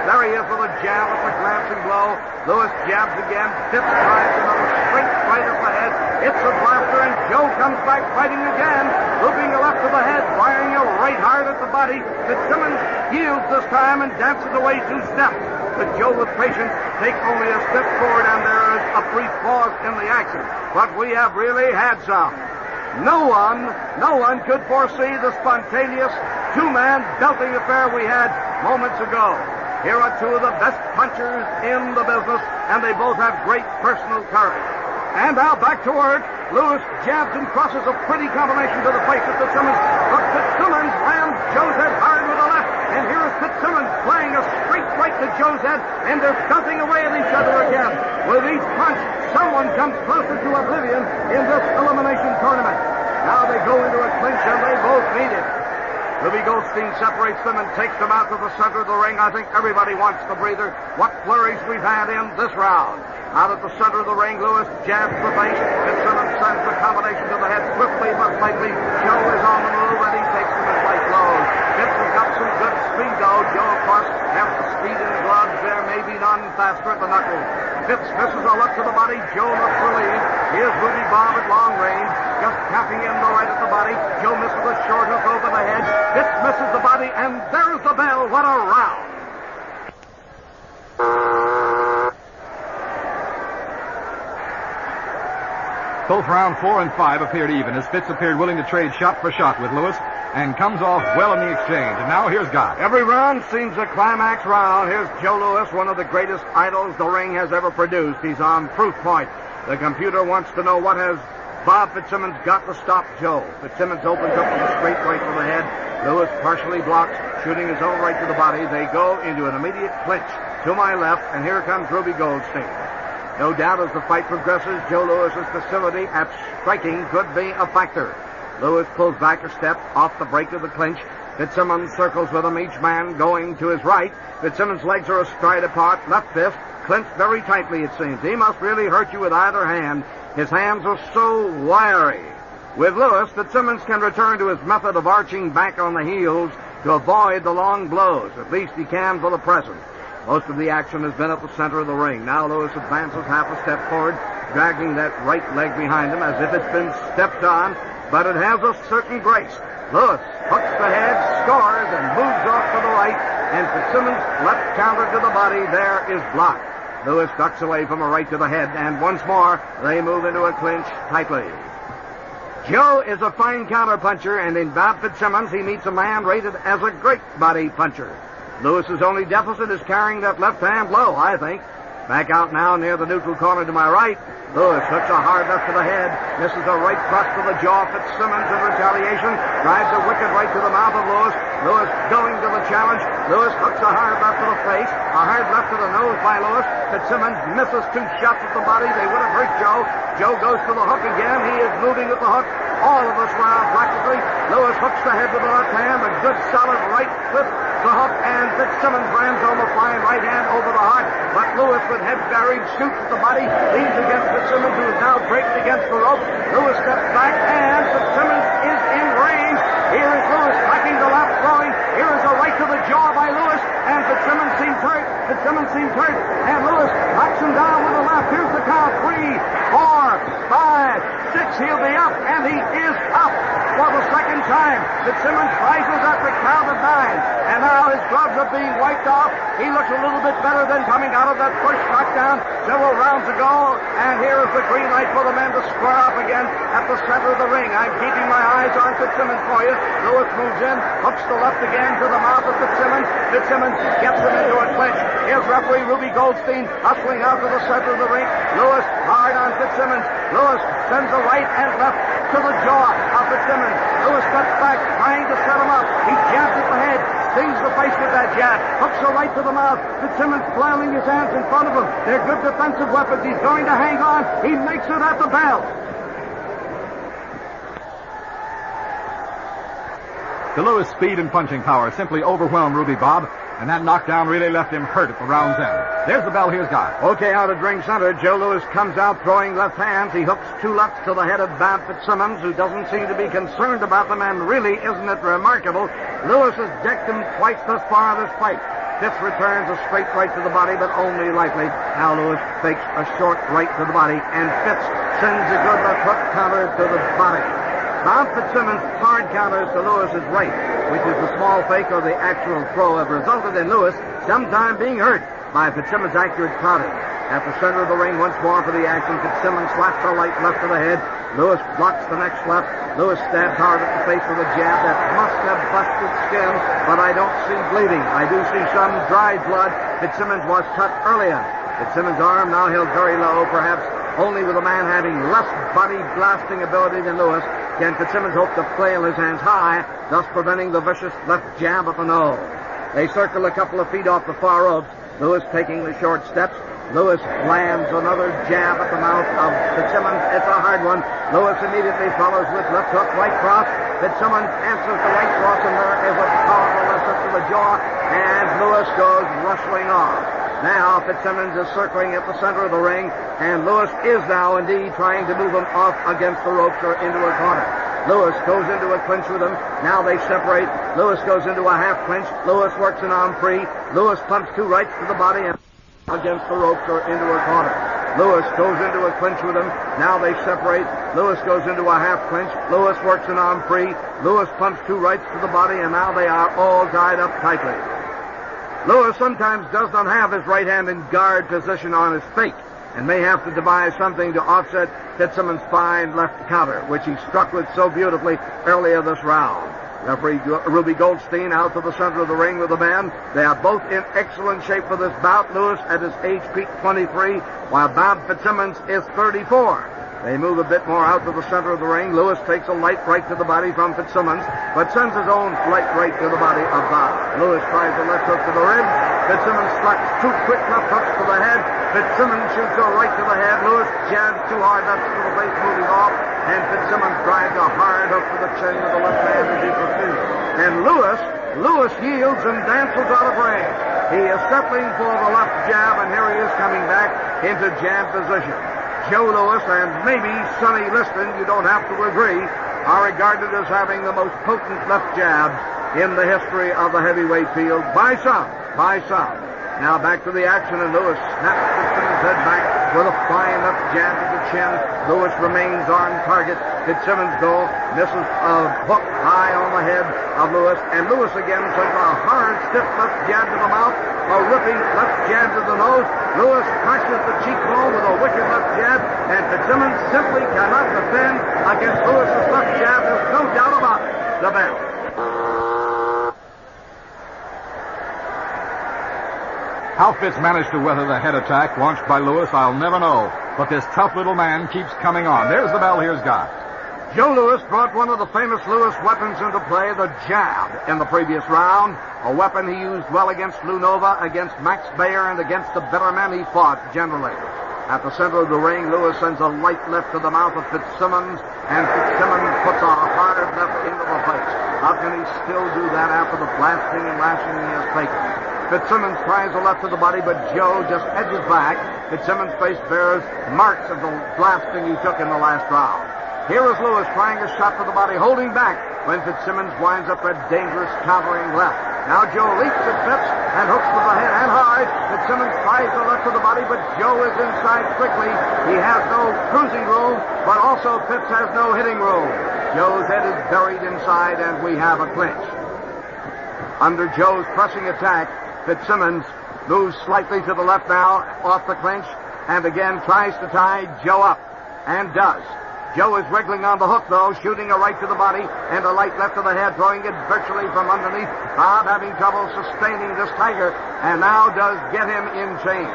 S3: There he is
S2: is with a jab at the glancing blow. Lewis jabs again. Fitz tries another straight right at the head. It's a blaster, and Joe comes back fighting again. Looping a left to the head, firing a right hard at the body. Fitzsimmons yields this time and dances away 2 steps. But Joe, with patience, takes only a step forward, and there is a brief pause in the action. But we have really had some. No one could foresee the spontaneous 2-man belting affair we had moments ago. Here are 2 of the best punchers in the business, and they both have great personal courage. And now back to work. Lewis jabs and crosses a pretty combination to the face of Fitzsimmons. But Fitzsimmons rams Joe's head hard with a left. And here is Fitzsimmons playing a straight right to Joe's head, and they're belting away at each other again. With each punch, someone comes closer to oblivion in this elimination tournament. Now they go into a clinch, and they both need it. Ruby Goldstein separates them and takes them out to the center of the ring. I think everybody wants the breather. What flurries we've had in this round. Out at the center of the ring, Lewis jabs the face. Fitzsimmons sends the combination to the head swiftly but lightly. Joe is on the move, and he takes them in light blows. Fitz has got some good speed, though. Joe, of course, has the speed in gloves. There may be none faster at the knuckles. Fitz misses a left to the body. Joe looks relieved. Here's Ruby Bob at long range, just tapping in the right at the body. Joe misses a short hook over the head. Fitz misses the body, and there's the bell. What a round!
S1: Both round 4 and 5 appeared even, as Fitz appeared willing to trade shot for shot with Lewis, and comes off well in the exchange. And now here's God.
S2: Every round seems a climax round. Here's Joe Lewis, one of the greatest idols the ring has ever produced. He's on proof point. The computer wants to know what has Bob Fitzsimmons got to stop Joe. Fitzsimmons opens up with a straight right to the head. Lewis partially blocks, shooting his own right to the body. They go into an immediate clinch to my left, and here comes Ruby Goldstein. No doubt as the fight progresses, Joe Lewis's facility at striking could be a factor. Lewis pulls back a step off the break of the clinch. Fitzsimmons circles with him, each man going to his right. Fitzsimmons' legs are astride apart, left fist clenched very tightly, it seems. He must really hurt you with either hand. His hands are so wiry. With Lewis, Fitzsimmons can return to his method of arching back on the heels to avoid the long blows. At least he can for the present. Most of the action has been at the center of the ring. Now Lewis advances half a step forward, dragging that right leg behind him as if it's been stepped on, but it has a certain grace. Lewis hooks the head, scores, and moves off to the right, and Fitzsimmons' left counter to the body there is blocked. Lewis ducks away from a right to the head, and once more, they move into a clinch tightly. Joe is a fine counterpuncher, and in Bob Fitzsimmons, he meets a man rated as a great body puncher. Lewis's only deficit is carrying that left hand low, I think. Back out now near the neutral corner to my right. Lewis hooks a hard left to the head, misses a right thrust to the jaw. Fitzsimmons in retaliation drives a wicked right to the mouth of Lewis. Lewis going to the challenge. Lewis hooks a hard left to the face, a hard left to the nose by Lewis. Fitzsimmons misses 2 shots at the body. They would have hurt Joe. Joe goes to the hook again. He is moving with the hook all of this round practically. Lewis hooks the head with the left hand, a good solid right flip the hook, and Fitzsimmons rams home a fine right hand over the heart. But Lewis, with head buried, shoots at the body, leans against Fitzsimmons, who is now draped against the rope. Lewis steps back, and Fitzsimmons is in range. Here is Lewis tracking the left, throwing. Here is a right to the jaw by Lewis, and Fitzsimmons seems hurt. And Lewis knocks him down with the left. Here's the count. 3, 4, 5, 6. He'll be up, and he is up for the second time. Fitzsimmons rises at the count of 9, and now his gloves are being wiped off. He looks a little bit better than coming out of that first knockdown several rounds ago. And here is the green light for the men to square off again at the center of the ring. I'm keeping my eyes on Fitzsimmons for you. Lewis moves in, hooks the left again to the mouth of Fitzsimmons. Fitzsimmons gets him into a clinch. Here's referee Ruby Goldstein hustling out to the center of the ring. Lewis hard on Fitzsimmons. Lewis sends a right and left to the jaw of Fitzsimmons. Lewis steps back, trying to set him up. He jabs at the head, stings the face with that jab, hooks a right to the mouth. Fitzsimmons flailing his hands in front of him. They're good defensive weapons. He's going to hang on. He makes it at the bell.
S1: The Lewis speed and punching power simply overwhelmed Ruby Bob, and that knockdown really left him hurt at the round's end. There's the bell. Here's God.
S2: Okay, out at ring center, Joe Lewis comes out throwing left hands. He hooks 2 lefts to the head of Bob Fitzsimmons, who doesn't seem to be concerned about them, and really, isn't it remarkable? Lewis has decked him twice thus far in this fight. Fitz returns a straight right to the body, but only lightly. Now Lewis fakes a short right to the body, and Fitz sends a good left hook counter to the body. Bob Fitzsimmons' hard counters to Lewis's right, which is the small fake or the actual throw, have resulted in Lewis sometime being hurt by Fitzsimmons' accurate prodding. At the center of the ring once more for the action, Fitzsimmons slaps a light left to the head. Lewis blocks the next left. Lewis stabs hard at the face with a jab that must have busted skin, but I don't see bleeding. I do see some dried blood. Fitzsimmons was cut earlier. Fitzsimmons' arm now held very low, perhaps only with a man having less body blasting ability than Lewis can Fitzsimmons hope to flail his hands high, thus preventing the vicious left jab at the nose. They circle a couple of feet off the far ropes, Lewis taking the short steps. Lewis lands another jab at the mouth of Fitzsimmons. It's a hard one. Lewis immediately follows with left hook, right cross. Fitzsimmons answers the right cross, and there is a powerful left hook to the jaw, and Lewis goes rustling off. Now Fitzsimmons is circling at the center of the ring, and Lewis is now indeed trying to move him off against the ropes or into a corner. Lewis goes into a clinch with him. Now they separate. Lewis goes into a half clinch. Lewis works an arm free. Lewis pumps two rights to the body and against the ropes or into a corner. Lewis goes into a clinch with him. Now they separate. Lewis goes into a half clinch. Lewis works an arm free. Lewis pumps two rights to the body, and now they are all tied up tightly. Lewis sometimes does not have his right hand in guard position on his fake, and may have to devise something to offset Fitzsimmons' fine left counter, which he struck with so beautifully earlier this round. Referee Ruby Goldstein out to the center of the ring with the man. They are both in excellent shape for this bout. Lewis at his age peak 23, while Bob Fitzsimmons is 34. They move a bit more out to the center of the ring. Lewis takes a light right to the body from Fitzsimmons, but sends his own light right to the body of Bob. Lewis tries a left hook to the ribs. Fitzsimmons slugs two quick left hooks to the head. Fitzsimmons shoots a right to the head. Lewis jabs too hard, that's to the face, moving off. And Fitzsimmons drives a hard hook to the chin with the left hand as he proceeds. And Lewis yields and dances out of range. He is settling for the left jab, and here he is coming back into jab position. Joe Lewis and maybe Sonny Liston, you don't have to agree, are regarded as having the most potent left jabs in the history of the heavyweight field by some. Now back to the action, and Lewis snaps Fitzsimmons' head back with a fine left jab to the chin. Lewis remains on target. Fitzsimmons, though, misses a hook high on the head of Lewis, and Lewis again sends a hard, stiff left jab to the mouth, a ripping left jab to the nose. Lewis crashes the cheekbone with a wicked left jab, and Fitzsimmons simply cannot defend against Lewis's left jab. There's no doubt about it. The bell.
S1: How Fitz managed to weather the head attack launched by Lewis, I'll never know. But this tough little man keeps coming on. There's the bell. Here's Guy.
S2: Joe Lewis brought one of the famous Lewis weapons into play, the jab, in the previous round. A weapon he used well against Lou Nova, against Max Baer, and against the better men he fought, generally. At the center of the ring, Lewis sends a light left to the mouth of Fitzsimmons, and Fitzsimmons puts a hard left into the face. How can he still do that after the blasting and lashing he has taken? Fitzsimmons tries a left to the body, but Joe just edges back. Fitzsimmons' face bears marks of the blasting he took in the last round. Here is Lewis trying a shot to the body, holding back when Fitzsimmons winds up a dangerous countering left. Now Joe leaps at Fitz and hooks to the head and hard. Fitzsimmons tries a left to the body, but Joe is inside quickly. He has no cruising room, but also Fitz has no hitting room. Joe's head is buried inside, and we have a clinch. Under Joe's pressing attack, Fitzsimmons moves slightly to the left now, off the clinch, and again tries to tie Joe up, and does. Joe is wriggling on the hook, though, shooting a right to the body and a light left to the head, throwing it virtually from underneath. Bob having trouble sustaining this tiger, and now does get him in chains.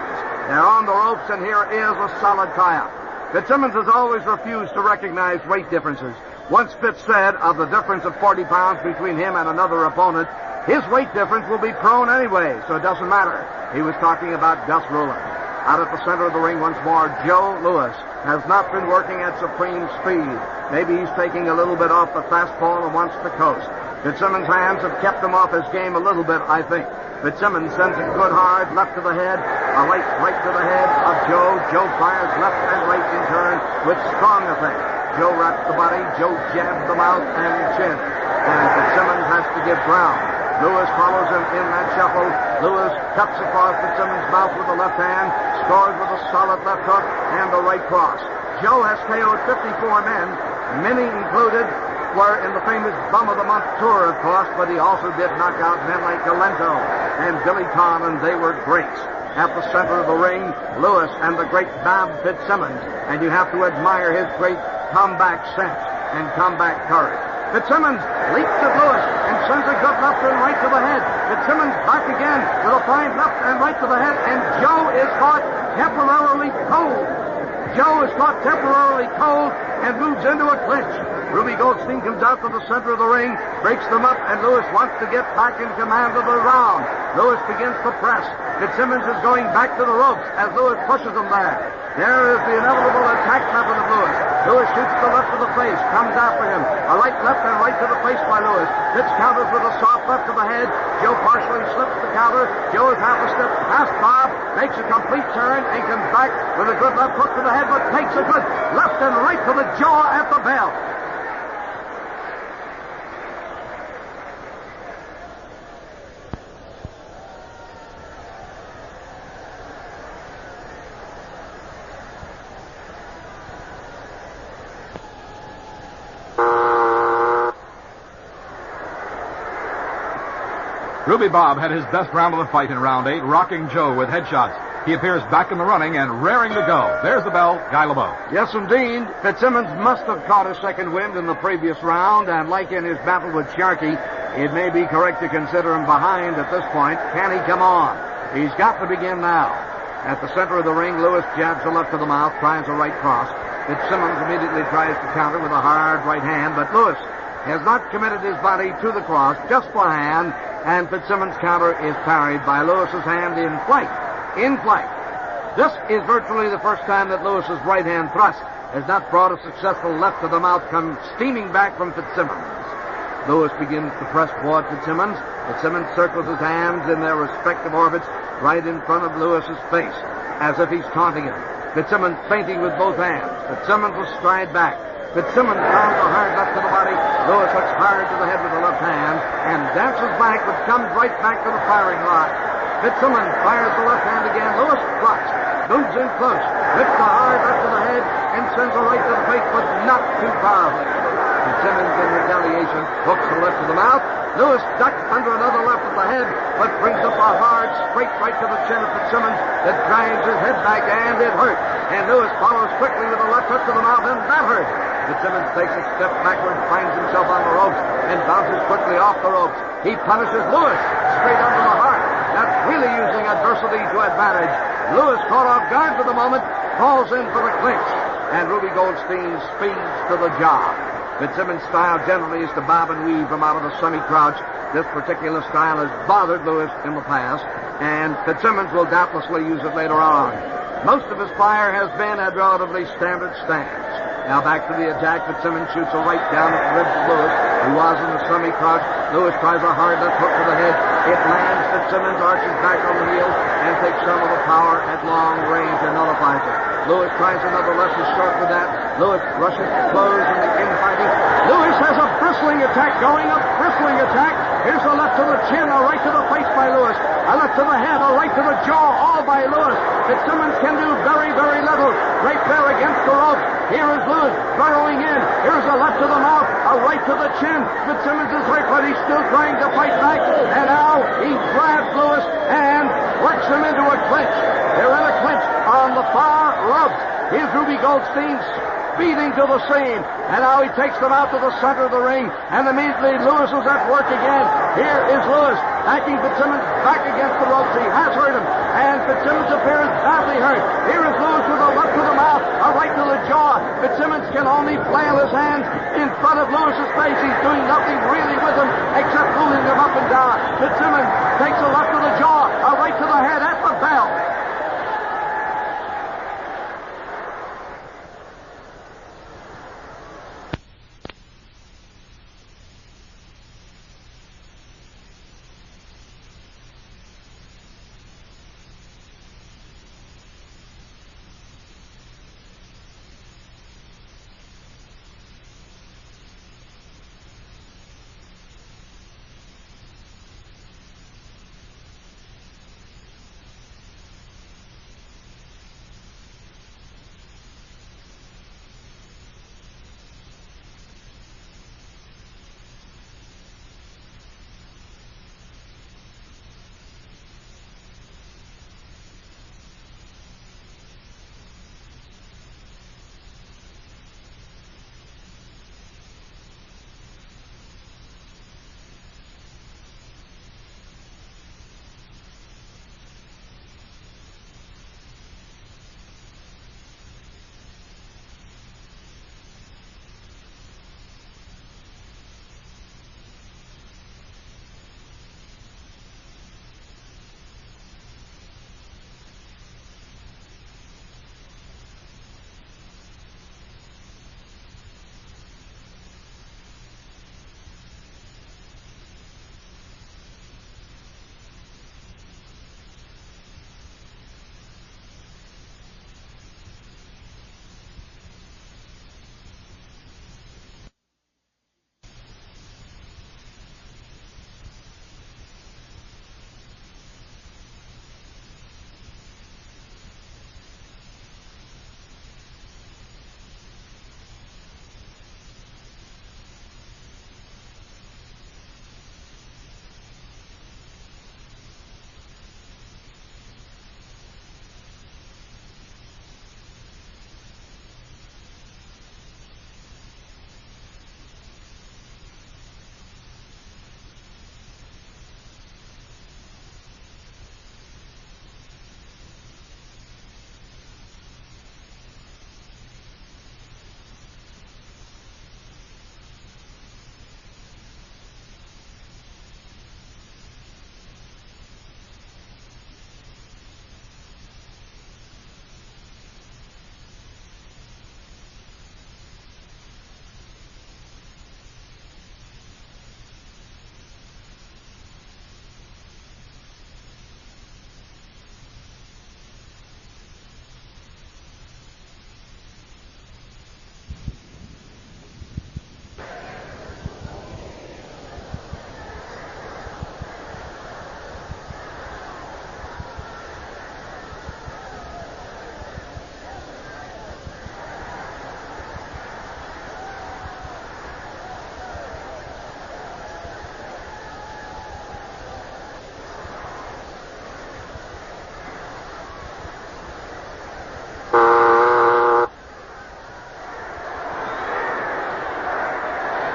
S2: They're on the ropes, and here is a solid tie-up. Fitzsimmons has always refused to recognize weight differences. Once Fitz said of the difference of 40 pounds between him and another opponent, his weight difference will be prone anyway, so it doesn't matter. He was talking about Gus Rulon. Out at the center of the ring once more, Joe Lewis has not been working at supreme speed. Maybe he's taking a little bit off the fastball and wants to coast. Fitzsimmons' hands have kept him off his game a little bit, I think. Fitzsimmons sends a good hard left to the head, a light right to the head of Joe. Joe fires left and right in turn with strong effect. Joe wraps the body, Joe jabs the mouth and chin. And Fitzsimmons has to give ground. Lewis follows him in that shuffle. Lewis cuts across Fitzsimmons' mouth with the left hand, scores with a solid left hook and the right cross. Joe has KO'd 54 men. Many included were in the famous Bum of the Month tour, of course, but he also did knock out men like Galento and Billy Conn, and they were greats. At the center of the ring, Lewis and the great Bob Fitzsimmons, and you have to admire his great comeback sense and comeback courage. Fitzsimmons leaps at Lewis and sends a good left and right to the head. Fitzsimmons back again with a fine left and right to the head, and Joe is caught temporarily cold. Joe is caught temporarily cold and moves into a clinch. Ruby Goldstein comes out to the center of the ring, breaks them up, and Lewis wants to get back in command of the round. Lewis begins to press. Fitzsimmons is going back to the ropes as Lewis pushes him there. There is the inevitable attack method of Lewis. Lewis shoots the left to the face, comes after him. A right left and right to the face by Lewis. Fitz counters with a soft left to the head. Joe partially slips the counter. Joe is half a step past Bob, makes a complete turn, and comes back with a good left hook to the head, but takes a good left and right to the jaw at the bell.
S1: Ruby Bob had his best round of the fight in round 8, rocking Joe with headshots. He appears back in the running and raring to go. There's the bell, Guy LeBeau.
S2: Yes, indeed. Fitzsimmons must have caught a second wind in the previous round, and like in his battle with Sharkey, it may be correct to consider him behind at this point. Can he come on? He's got to begin now. At the center of the ring, Lewis jabs a left to the mouth, tries a right cross. Fitzsimmons immediately tries to counter with a hard right hand, but Lewis has not committed his body to the cross, just the hand, and Fitzsimmons' counter is parried by Lewis's hand in flight. In flight. This is virtually the first time that Lewis's right hand thrust has not brought a successful left to the mouth come steaming back from Fitzsimmons. Lewis begins to press toward Fitzsimmons. Fitzsimmons circles his hands in their respective orbits right in front of Lewis's face, as if he's taunting him. Fitzsimmons feinting with both hands. Fitzsimmons will stride back. Fitzsimmons pounds a hard left to the body. Lewis hooks hard to the head with the left hand and dances back, but comes right back to the firing line. Fitzsimmons fires the left hand again. Lewis drops, moves in close, whips a hard left to the head, and sends a right to the face, but not too powerfully. Fitzsimmons, in retaliation, hooks the left to the mouth. Lewis ducks under another left at the head, but brings up a hard, straight right to the chin of Fitzsimmons that drags his head back, and it hurt. And Lewis follows quickly with a left hook to the mouth, and that hurt. Fitzsimmons takes a step backward, finds himself on the ropes, and bounces quickly off the ropes. He punishes Lewis straight under the heart. That's really using adversity to advantage. Lewis, caught off guard for the moment, falls in for the clinch, and Ruby Goldstein speeds to the job. Fitzsimmons' style generally is to bob and weave from out of the semi-crouch. This particular style has bothered Lewis in the past, and Fitzsimmons will doubtlessly use it later on. Most of his fire has been at relatively standard stance. Now back to the attack. Fitzsimmons shoots a right down at the ribs of Lewis, who was in the semi-crouch. Lewis tries a hard left hook to the head. It lands. Fitzsimmons arches back on the heel and takes some of the power at long range and nullifies it. Lewis tries another left is short for that. Lewis rushes to close in the infighting. Lewis has a bristling attack going, a bristling attack. Here's a left to the chin, a right to the face by Lewis. A left to the head, a right to the jaw, all by Lewis. Fitzsimmons can do very, very little. Right there against the ropes. Here is Lewis burrowing in. Here's a left to the mouth, a right to the chin. Fitzsimmons is hurt, but he's still trying to fight back. And now he grabs Lewis and works him into a clinch. They're in a clinch on the far ropes. Here's Ruby Goldstein speeding to the scene. And now he takes them out to the center of the ring. And immediately Lewis is at work again. Here is Lewis backing Fitzsimmons back against the ropes. He has hurt him. And Fitzsimmons appears badly hurt. Here is Lewis with a left to the mouth, a right to the jaw. Fitzsimmons can only flail his hands in front of Lewis's face. He's doing nothing really with him except moving him up and down. Fitzsimmons takes a left to the jaw, a right to the head at the bell.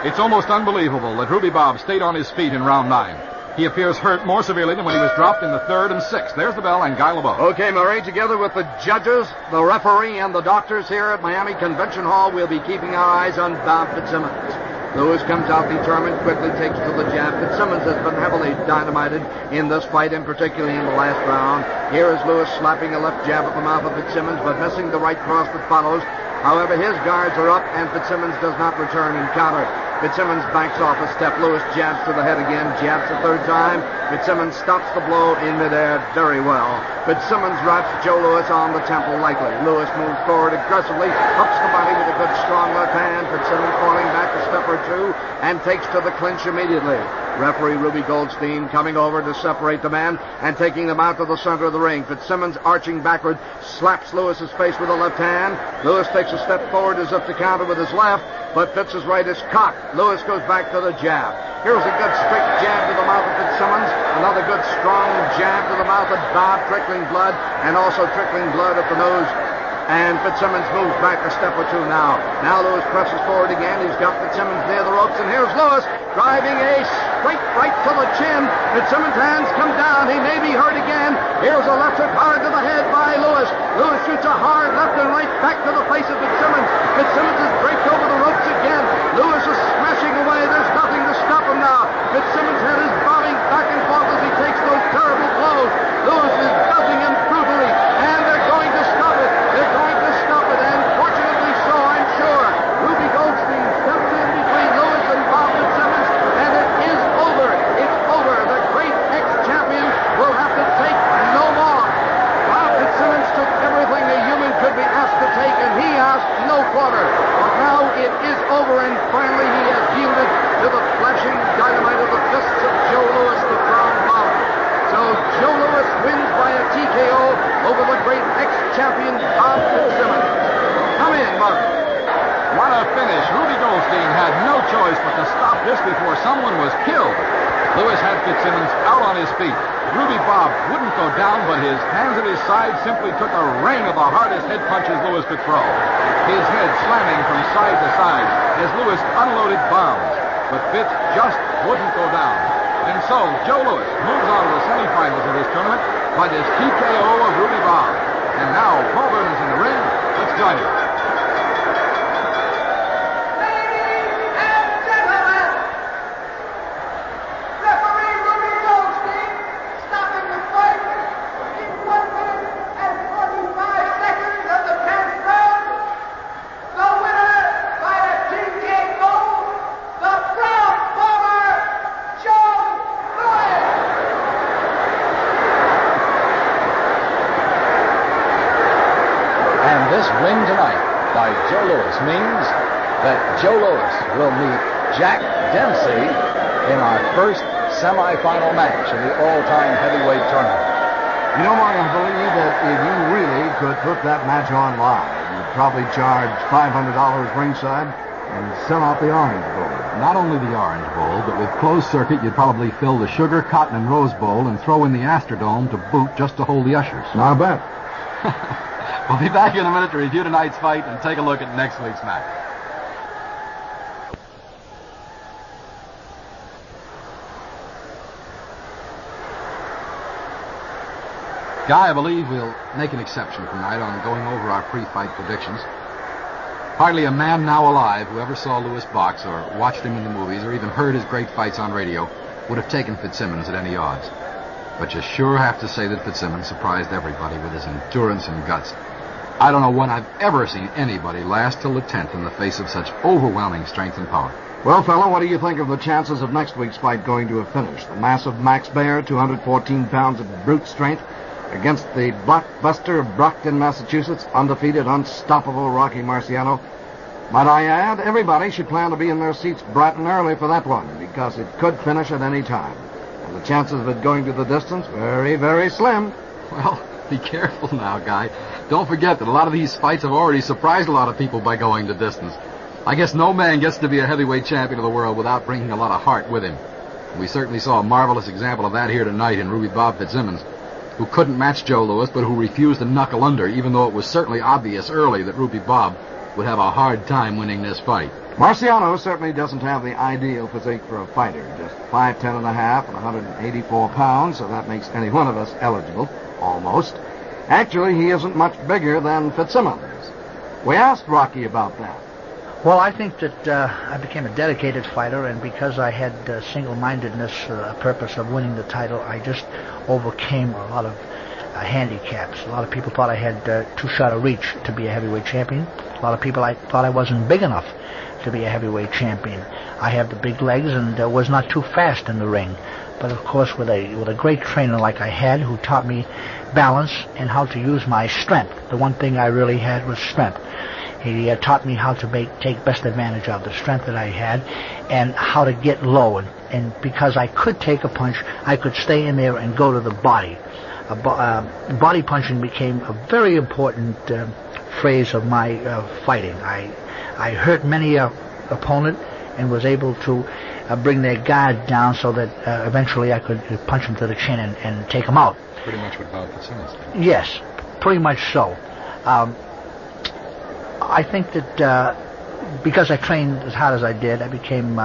S1: It's almost unbelievable that Ruby Bob stayed on his feet in round 9. He appears hurt more severely than when he was dropped in the 3rd and 6th. There's the bell and Guy LeBeau.
S3: Okay, Murray, together with the judges, the referee, and the doctors here at Miami Convention Hall, we'll be keeping our eyes on Bob Fitzsimmons. Lewis comes out determined, quickly takes to the jab. Fitzsimmons has been heavily dynamited in this fight, and particularly in the last round. Here is Lewis slapping a left jab at the mouth of Fitzsimmons, but missing the right cross that follows. However, his guards are up, and Fitzsimmons does not return in counter. Fitzsimmons backs off a step. Lewis jabs to the head again, jabs the 3rd time. Fitzsimmons stops the blow in midair very well. Fitzsimmons wraps Joe Lewis on the temple lightly. Lewis moves forward aggressively, hooks the body with a good strong left hand. Fitzsimmons falling back a step or two and takes to the clinch immediately. Referee Ruby Goldstein coming over to separate the men and taking them out to the center of the ring. Fitzsimmons arching backward, slaps Lewis's face with a left hand. Lewis takes a step forward as if to counter with his left, but Fitz's right is cocked. Lewis goes back to the jab. Here's a good straight jab to the mouth of Fitzsimmons. Another good strong jab to the mouth of Bob, trickling blood, and also trickling blood at the nose. And Fitzsimmons moves back a step or two now. Now Lewis presses forward again. He's got Fitzsimmons near the ropes, and here's Lewis driving a straight right to the chin. Fitzsimmons' hands come down. He may be hurt again. Here's a left hook hard to the head by Lewis. Lewis shoots a hard left and right back to the face of Fitzsimmons. Fitzsimmons is draped over the ropes again. Lewis is smashing away. There's nothing to stop him now. Fitzsimmons' head is bobbing back and forth as he takes those terrible blows. Lewis is buzzing him brutally, and they're going to stop it. They're going to stop it, and fortunately so, I'm sure. Ruby Goldstein steps in between Lewis and Bob Fitzsimmons, and it is over. It's over. The great ex-champion will have to take no more. Bob Fitzsimmons took everything a human could be asked to take, and he asked no quarter. But now it is over, and finally he has yielded to the flashing dynamite of the fists of Joe Lewis, the crown Bob. So Joe Lewis wins by a TKO over the great ex-champion Bob Fitzsimmons. Come in, Mark.
S1: What a finish. Ruby Goldstein had no choice but to stop this before someone was killed. Lewis had Fitzsimmons out on his feet. Ruby Bob wouldn't go down, but his hands at his side simply took a rain of the hardest head punches Lewis could throw. His head slamming from side to side as Lewis unloaded bombs. But Fitz just wouldn't go down. And so, Joe Lewis moves on to the semifinals of this tournament by this TKO of Ruby Bob. And now, Paul Vernon is in the ring. Let's join him.
S10: Ladies and gentlemen, referee Ruby Goldstein stopping the fight in 1 minute and 45 seconds of the 10th round. The winner by a TKO, the proud former Joe Lewis.
S1: And this win tonight by Joe Lewis means that Joe Lewis will meet Jack Dempsey in our first semifinal match in the all-time heavyweight tournament.
S3: You know, Mark, I believe that if you really could put that match on live, you'd probably charge $500 ringside and sell out the Orange Bowl.
S11: Not only the Orange Bowl, but with closed circuit, you'd probably fill the Sugar, Cotton, and Rose Bowl and throw in the Astrodome to boot just to hold the ushers.
S3: I bet.
S11: We'll be back in a minute to review tonight's fight and take a look at next week's match. Guy, I believe we'll make an exception tonight on going over our pre-fight predictions. Hardly a man now alive who ever saw Lewis box or watched him in the movies or even heard his great fights on radio would have taken Fitzsimmons at any odds. But you sure have to say that Fitzsimmons surprised everybody with his endurance and guts. I don't know when I've ever seen anybody last till the 10th in the face of such overwhelming strength and power.
S3: Well, fella, what do you think of the chances of next week's fight going to a finish? The massive Max Baer, 214 pounds of brute strength, against the blockbuster of Brockton, Massachusetts, undefeated, unstoppable Rocky Marciano. Might I add, everybody should plan to be in their seats bright and early for that one, because it could finish at any time. And the chances of it going to the distance, very, very slim.
S11: Well, be careful now, Guy. Don't forget that a lot of these fights have already surprised a lot of people by going to distance. I guess no man gets to be a heavyweight champion of the world without bringing a lot of heart with him. We certainly saw a marvelous example of that here tonight in Ruby Bob Fitzsimmons, who couldn't match Joe Lewis, but who refused to knuckle under, even though it was certainly obvious early that Ruby Bob would have a hard time winning this fight.
S3: Marciano certainly doesn't have the ideal physique for a fighter. Just 5'10 and a half and 184 pounds, so that makes any one of us eligible, almost. Actually, he isn't much bigger than Fitzsimmons. We asked Rocky about that.
S4: Well, I think that I became a dedicated fighter, and because I had single-mindedness, purpose of winning the title, I just overcame a lot of handicaps. A lot of people thought I had too short a reach to be a heavyweight champion. A lot of people thought I wasn't big enough to be a heavyweight champion. I have the big legs and was not too fast in the ring. But of course, with a great trainer like I had, who taught me balance and how to use my strength. The one thing I really had was strength. He taught me how to take best advantage of the strength that I had and how to get low. And because I could take a punch, I could stay in there and go to the body. Body punching became a very important phrase of my fighting. I hurt many opponent and was able to bring their guard down so that eventually I could punch them to the chin and take them out.
S11: Pretty much what Bob Fitzsimmons did.
S4: Yes, pretty much so. I think that because I trained as hard as I did, I became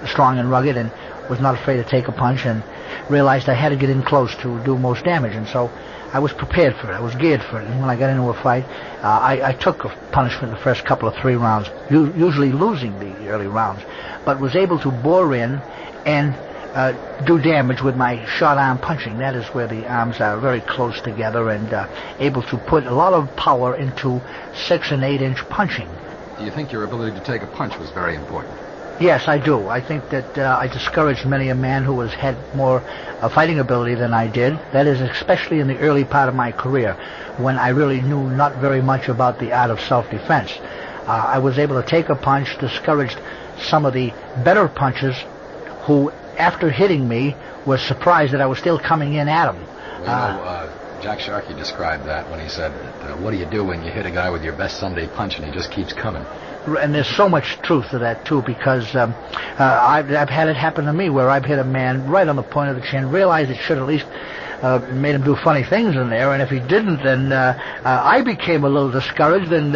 S4: strong and rugged and was not afraid to take a punch and realized I had to get in close to do most damage. And so I was prepared for it. I was geared for it. And when I got into a fight, I took a punishment the first couple of 3 rounds, usually losing the early rounds, but was able to bore in and do damage with my short arm punching. That is where the arms are very close together and able to put a lot of power into 6 and 8 inch punching.
S11: Do you think your ability to take a punch was very important?
S4: Yes, I do. I think that I discouraged many a man who had more fighting ability than I did. That is, especially in the early part of my career, when I really knew not very much about the art of self-defense. I was able to take a punch, discouraged some of the better punchers who, after hitting me, were surprised that I was still coming in at them.
S11: Jack Sharkey described that when he said, what do you do when you hit a guy with your best Sunday punch and he just keeps coming?
S4: And there's so much truth to that, too, because I've had it happen to me where I've hit a man right on the point of the chin, realized it should at least made him do funny things in there, and if he didn't, then I became a little discouraged and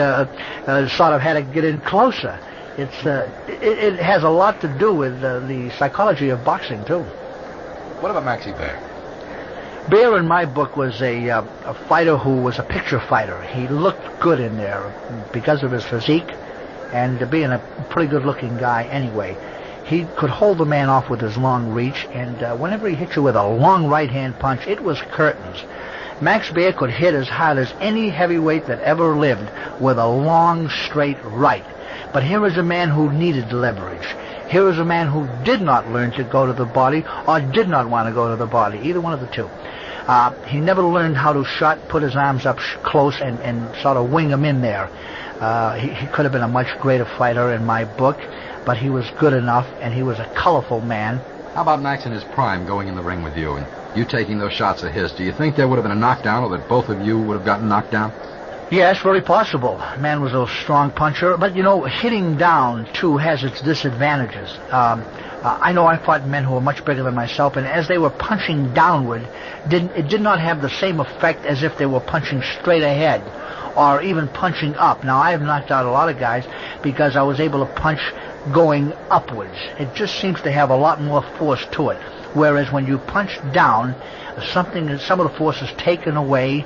S4: sort of had to get in closer. It has a lot to do with the psychology of boxing, too.
S11: What about Maxie Bear?
S4: Bear, in my book, was a fighter who was a picture fighter. He looked good in there because of his physique and being a pretty good-looking guy anyway. He could hold the man off with his long reach, and whenever he hit you with a long right-hand punch, it was curtains. Max Bear could hit as hard as any heavyweight that ever lived with a long, straight right. But here is a man who needed leverage. Here is a man who did not learn to go to the body or did not want to go to the body, either one of the two. He never learned how to put his arms up close and sort of wing them in there. He could have been a much greater fighter in my book, but he was good enough, and he was a colorful man.
S11: How about Max in his prime going in the ring with you and you taking those shots of his? Do you think there would have been a knockdown, or that both of you would have gotten knocked down?
S4: Yes, very possible. Man was a strong puncher, but, hitting down, too, has its disadvantages. I know I fought men who were much bigger than myself, and as they were punching downward, it did not have the same effect as if they were punching straight ahead or even punching up. Now, I have knocked out a lot of guys because I was able to punch going upwards. It just seems to have a lot more force to it, whereas when you punch down, some of the force is taken away,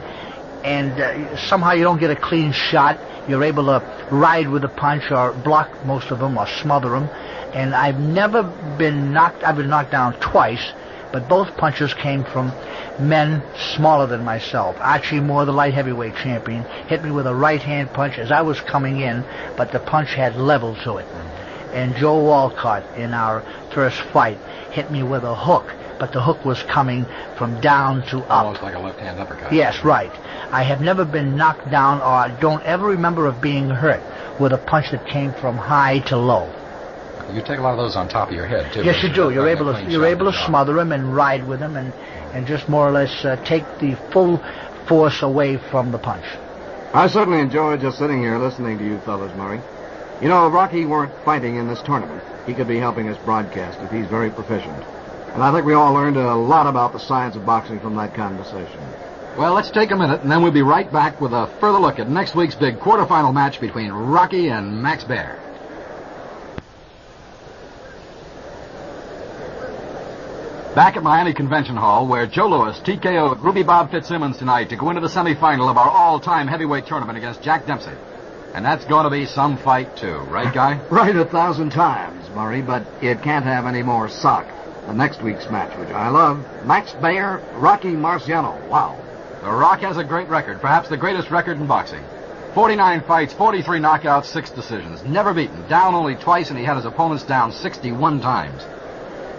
S4: and somehow you don't get a clean shot. You're able to ride with the punch or block most of them or smother them. And I've never been knocked. I've been knocked down twice, but both punches came from men smaller than myself. Archie Moore, the light heavyweight champion, hit me with a right-hand punch as I was coming in, but the punch had level to it. And Joe Walcott, in our first fight, hit me with a hook, but the hook was coming from down to up.
S11: Almost like a left-hand uppercut.
S4: Yes, right. I have never been knocked down, or don't ever remember of being hurt with a punch that came from high to low.
S11: You take a lot of those on top of your head, too.
S4: Yes, you do. You're able to smother them and ride with them and just more or less take the full force away from the punch.
S3: I certainly enjoyed just sitting here listening to you fellas, Murray. If Rocky weren't fighting in this tournament, he could be helping us broadcast it. He's very proficient. And I think we all learned a lot about the science of boxing from that conversation.
S11: Well, let's take a minute, and then we'll be right back with a further look at next week's big quarterfinal match between Rocky and Max Baer. Back at Miami Convention Hall, where Joe Louis TKO'd Ruby Bob Fitzsimmons tonight to go into the semifinal of our all-time heavyweight tournament against Jack Dempsey. And that's going to be some fight, too. Right, Guy?
S3: Right 1,000 times, Murray, but it can't have any more suck than next week's match, which I love. Max Baer, Rocky Marciano. Wow.
S11: The Rock has a great record, perhaps the greatest record in boxing. 49 fights, 43 knockouts, 6 decisions. Never beaten, down only twice, and he had his opponents down 61 times.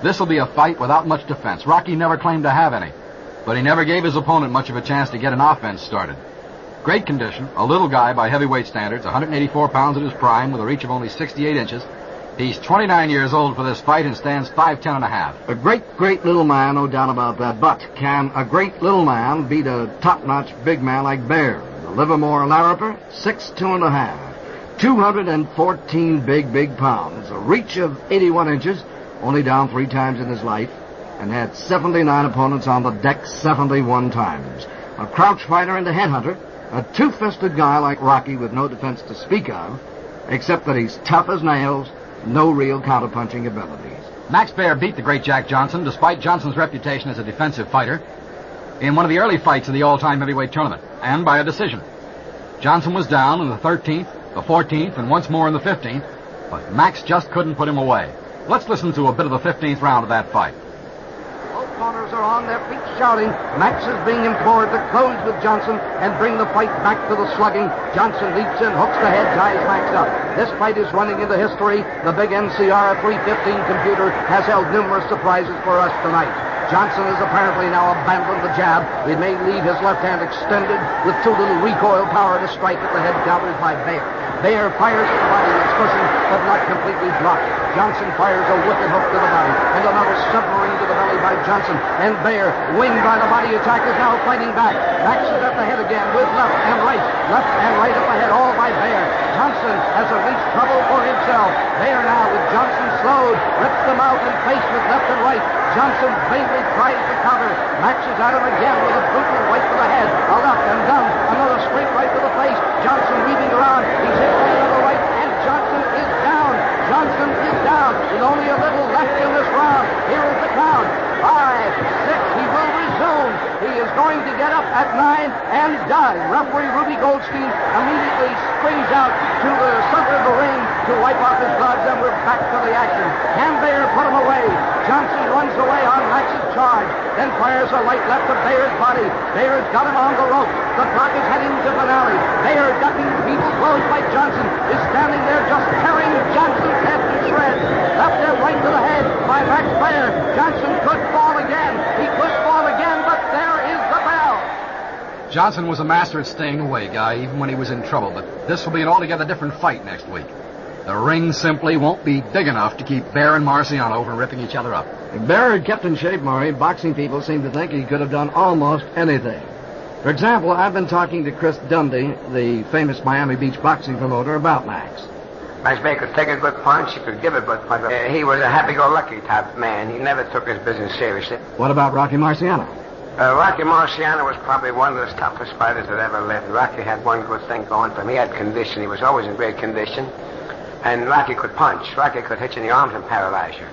S11: This will be a fight without much defense. Rocky never claimed to have any, but he never gave his opponent much of a chance to get an offense started. Great condition, a little guy by heavyweight standards, 184 pounds at his prime with a reach of only 68 inches. He's 29 years old for this fight and stands 5'10 and a half.
S3: A great little man, no doubt about that. But can a great little man beat a top-notch big man like Baer? The Livermore Larriper, 6'2 and a half. 214 big pounds. A reach of 81 inches, only down 3 times in his life, and had 79 opponents on the deck 71 times. A crouch fighter and a headhunter. A two-fisted guy like Rocky with no defense to speak of, except that he's tough as nails, no real counterpunching abilities.
S11: Max Baer beat the great Jack Johnson, despite Johnson's reputation as a defensive fighter, in one of the early fights of the all-time heavyweight tournament, and by a decision. Johnson was down in the 13th, the 14th, and once more in the 15th, but Max just couldn't put him away. Let's listen to a bit of the 15th round of that fight.
S2: Both corners are on their feet shouting. Max is being implored to close with Johnson and bring the fight back to the slugging. Johnson leaps in, hooks the head, ties Max up. This fight is running into history. The big NCR 315 computer has held numerous surprises for us tonight. Johnson has apparently now abandoned the jab. It may leave his left hand extended with too little recoil power to strike at the head countered by Baer. Baer fires at the body. It's cushioned, but not completely blocked. Johnson fires a wicked hook to the body, and another submarine to the belly by Johnson. And Baer, winged by the body attack, is now fighting back. Max is at the head again with left and right at the head, all by Baer. Johnson has unleashed trouble for himself. Baer now, with Johnson slowed, rips them out and faced with left and right. Johnson vainly tries to counter. Max is at him again with a brutal right to the head, a left and done, another straight right to the face. Johnson weaving around. He's hit by another right, and Johnson is down. Johnson is down with only a little left in this round. Here is the count. 5, 6. He will resume. He is going to get up at 9 and does. Referee Ruby Goldstein immediately springs out to the center of the ring to wipe off his gloves, and we're back to the action. Can Baer put him away? Johnson runs away on Max's charge, then fires a right left to Baer's body. Baer's got him on the rope. The clock is heading to finale. Baer, ducking people close by Johnson, is standing there just tearing Johnson's head to shreds. Left and right to the head by Max Baer. Johnson could fall again. He could fall again, but there is the bell.
S11: Johnson was a master at staying away, Guy, even when he was in trouble, but this will be an altogether different fight next week. The ring simply won't be big enough to keep Baer and Marciano from ripping each other up.
S3: If Baer had kept in shape, Murray, boxing people seem to think he could have done almost anything. For example, I've been talking to Chris Dundee, the famous Miami Beach boxing promoter, about Max.
S12: Max Baer could take a good punch. He could give a good punch. He was a happy-go-lucky type man. He never took his business seriously.
S3: What about Rocky Marciano?
S12: Rocky Marciano was probably one of the toughest fighters that ever lived. Rocky had one good thing going for him. He had condition. He was always in great condition. And Rocky could punch. Rocky could hit you in the arms and paralyze you.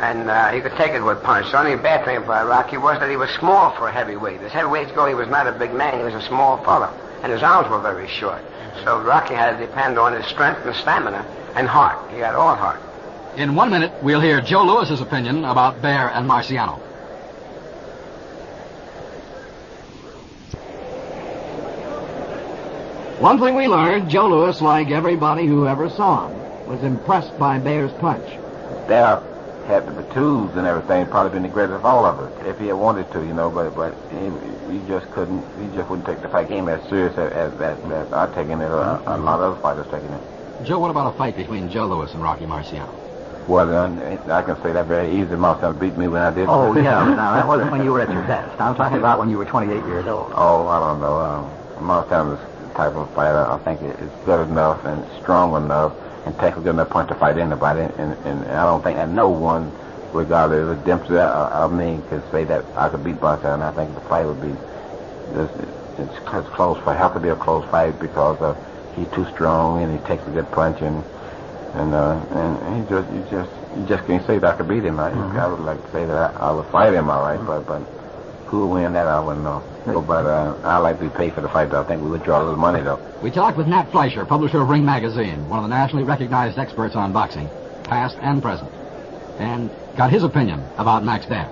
S12: And he could take a good punch. The only bad thing about Rocky was that he was small for a heavyweight. As heavyweights go, he was not a big man. He was a small fellow. And his arms were very short. So Rocky had to depend on his strength and stamina and heart. He had all heart.
S11: In 1 minute, we'll hear Joe Louis's opinion about Baer and Marciano.
S3: One thing we learned, Joe Louis, like everybody who ever saw him, was impressed by Baer's punch.
S13: Baer had the tools and everything, probably been the greatest of all of us, if he had wanted to, you know, but he just couldn't, he just wouldn't take the fight game as serious as I've taken it, or a lot of other fighters taking it.
S11: Joe, what about a fight between Joe Louis and Rocky Marciano?
S13: Well, I can say that very easy. Marciano beat me when I did.
S14: Oh, yeah. Now, that wasn't when you were at your best. I'm talking about when you were 28 years old.
S13: Oh, I don't know. Marciano's type of fighter, I think, is good enough and strong enough and technically good enough punch to fight anybody. And I don't think that no one, regardless of Dempsey or me, could say that I could beat Marciano. I think the fight would be it's a close fight. Have to be a close fight because he's too strong and he takes a good punch and you just can't say that I could beat him. I would like to say that I would fight him, all right, but who will win that I wouldn't know. But I'd like to be paid for the fight, though. I think we would draw a little money, though.
S11: We talked with Nat Fleischer, publisher of Ring Magazine, one of the nationally recognized experts on boxing, past and present, and got his opinion about Max Baer.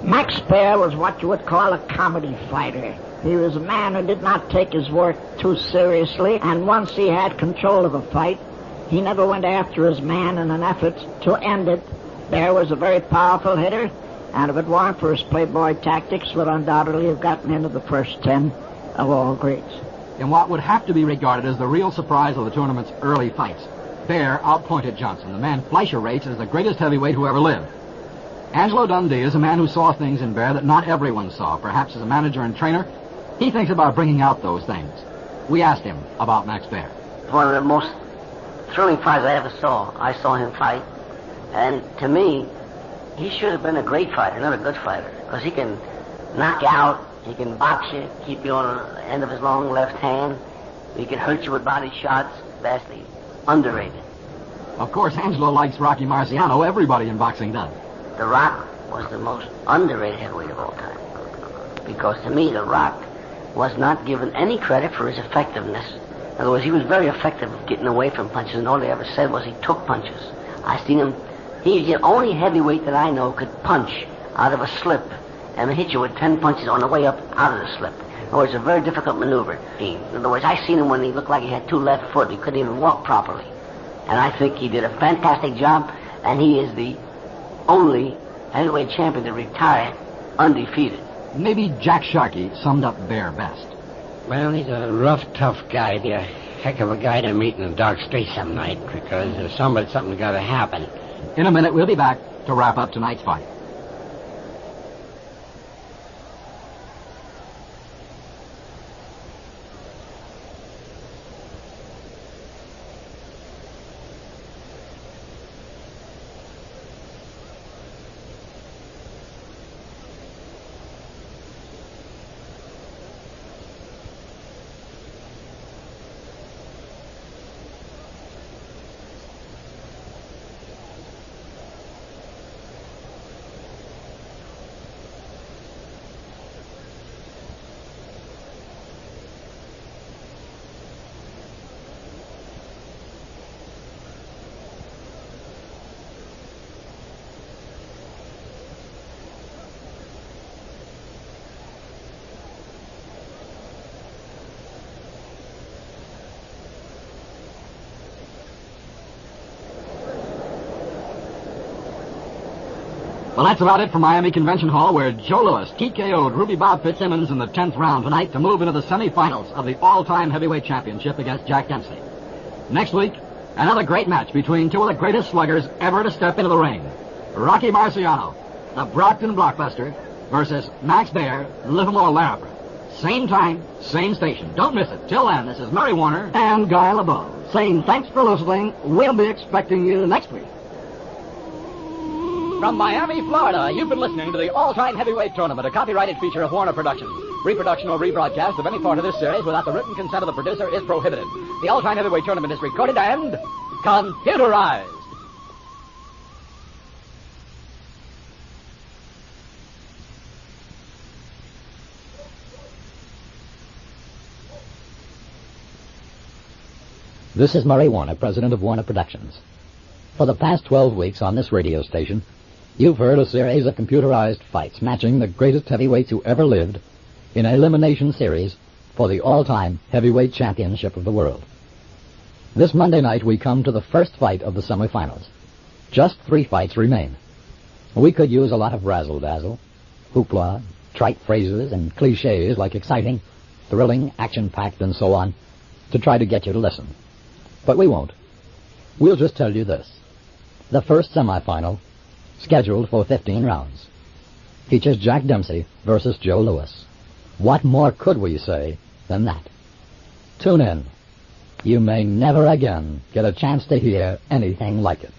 S6: Max Baer was what you would call a comedy fighter. He was a man who did not take his work too seriously, and once he had control of a fight, he never went after his man in an effort to end it. Baer was a very powerful hitter, and if it weren't for his playboy tactics, would undoubtedly have gotten into the first 10 of all greats.
S11: In what would have to be regarded as the real surprise of the tournament's early fights, Baer outpointed Johnson, the man Fleischer rates as the greatest heavyweight who ever lived. Angelo Dundee is a man who saw things in Baer that not everyone saw. Perhaps as a manager and trainer, he thinks about bringing out those things. We asked him about Max Baer.
S5: One of the most thrilling fights I ever saw. I saw him fight, and to me, he should have been a great fighter, not a good fighter, because he can knock you out, he can box you, keep you on the end of his long left hand, he can hurt you with body shots. Vastly underrated.
S11: Of course, Angelo likes Rocky Marciano. Everybody in boxing does.
S5: The Rock was the most underrated heavyweight of all time, because to me, The Rock was not given any credit for his effectiveness. In other words, he was very effective at getting away from punches, and all they ever said was he took punches. I seen him. He's the only heavyweight that I know could punch out of a slip and hit you with 10 punches on the way up out of the slip. In other words, a very difficult maneuver. In other words, I seen him when he looked like he had 2 left foot. He couldn't even walk properly. And I think he did a fantastic job, and he is the only heavyweight champion to retire undefeated.
S11: Maybe Jack Sharkey summed up Baer best.
S15: Well, he's a rough, tough guy. He'd be a heck of a guy to meet in a dark street some night, because something's got to happen.
S11: In a minute, we'll be back to wrap up tonight's fight. Well, that's about it for Miami Convention Hall, where Joe Louis TKO'd Ruby Bob Fitzsimmons in the 10th round tonight to move into the semifinals of the all-time heavyweight championship against Jack Dempsey. Next week, another great match between 2 of the greatest sluggers ever to step into the ring. Rocky Marciano, the Brockton blockbuster, versus Max Baer, Livermore Larrabee. Same time, same station. Don't miss it. Till then, this is Murray Warner and Guy LeBeau saying thanks for listening. We'll be expecting you next week. From Miami, Florida, you've been listening to the All-Time Heavyweight Tournament, a copyrighted feature of Warner Productions. Reproduction or rebroadcast of any part of this series without the written consent of the producer is prohibited. The All-Time Heavyweight Tournament is recorded and computerized.
S14: This is Murray Warner, president of Warner Productions. For the past 12 weeks on this radio station, you've heard a series of computerized fights matching the greatest heavyweights who ever lived in an elimination series for the all-time heavyweight championship of the world. This Monday night, we come to the first fight of the semifinals. Just 3 fights remain. We could use a lot of razzle-dazzle, hoopla, trite phrases, and cliches like exciting, thrilling, action-packed, and so on, to try to get you to listen. But we won't. We'll just tell you this. The first semifinal, scheduled for 15 rounds, features Jack Dempsey versus Joe Louis. What more could we say than that? Tune in. You may never again get a chance to hear anything like it.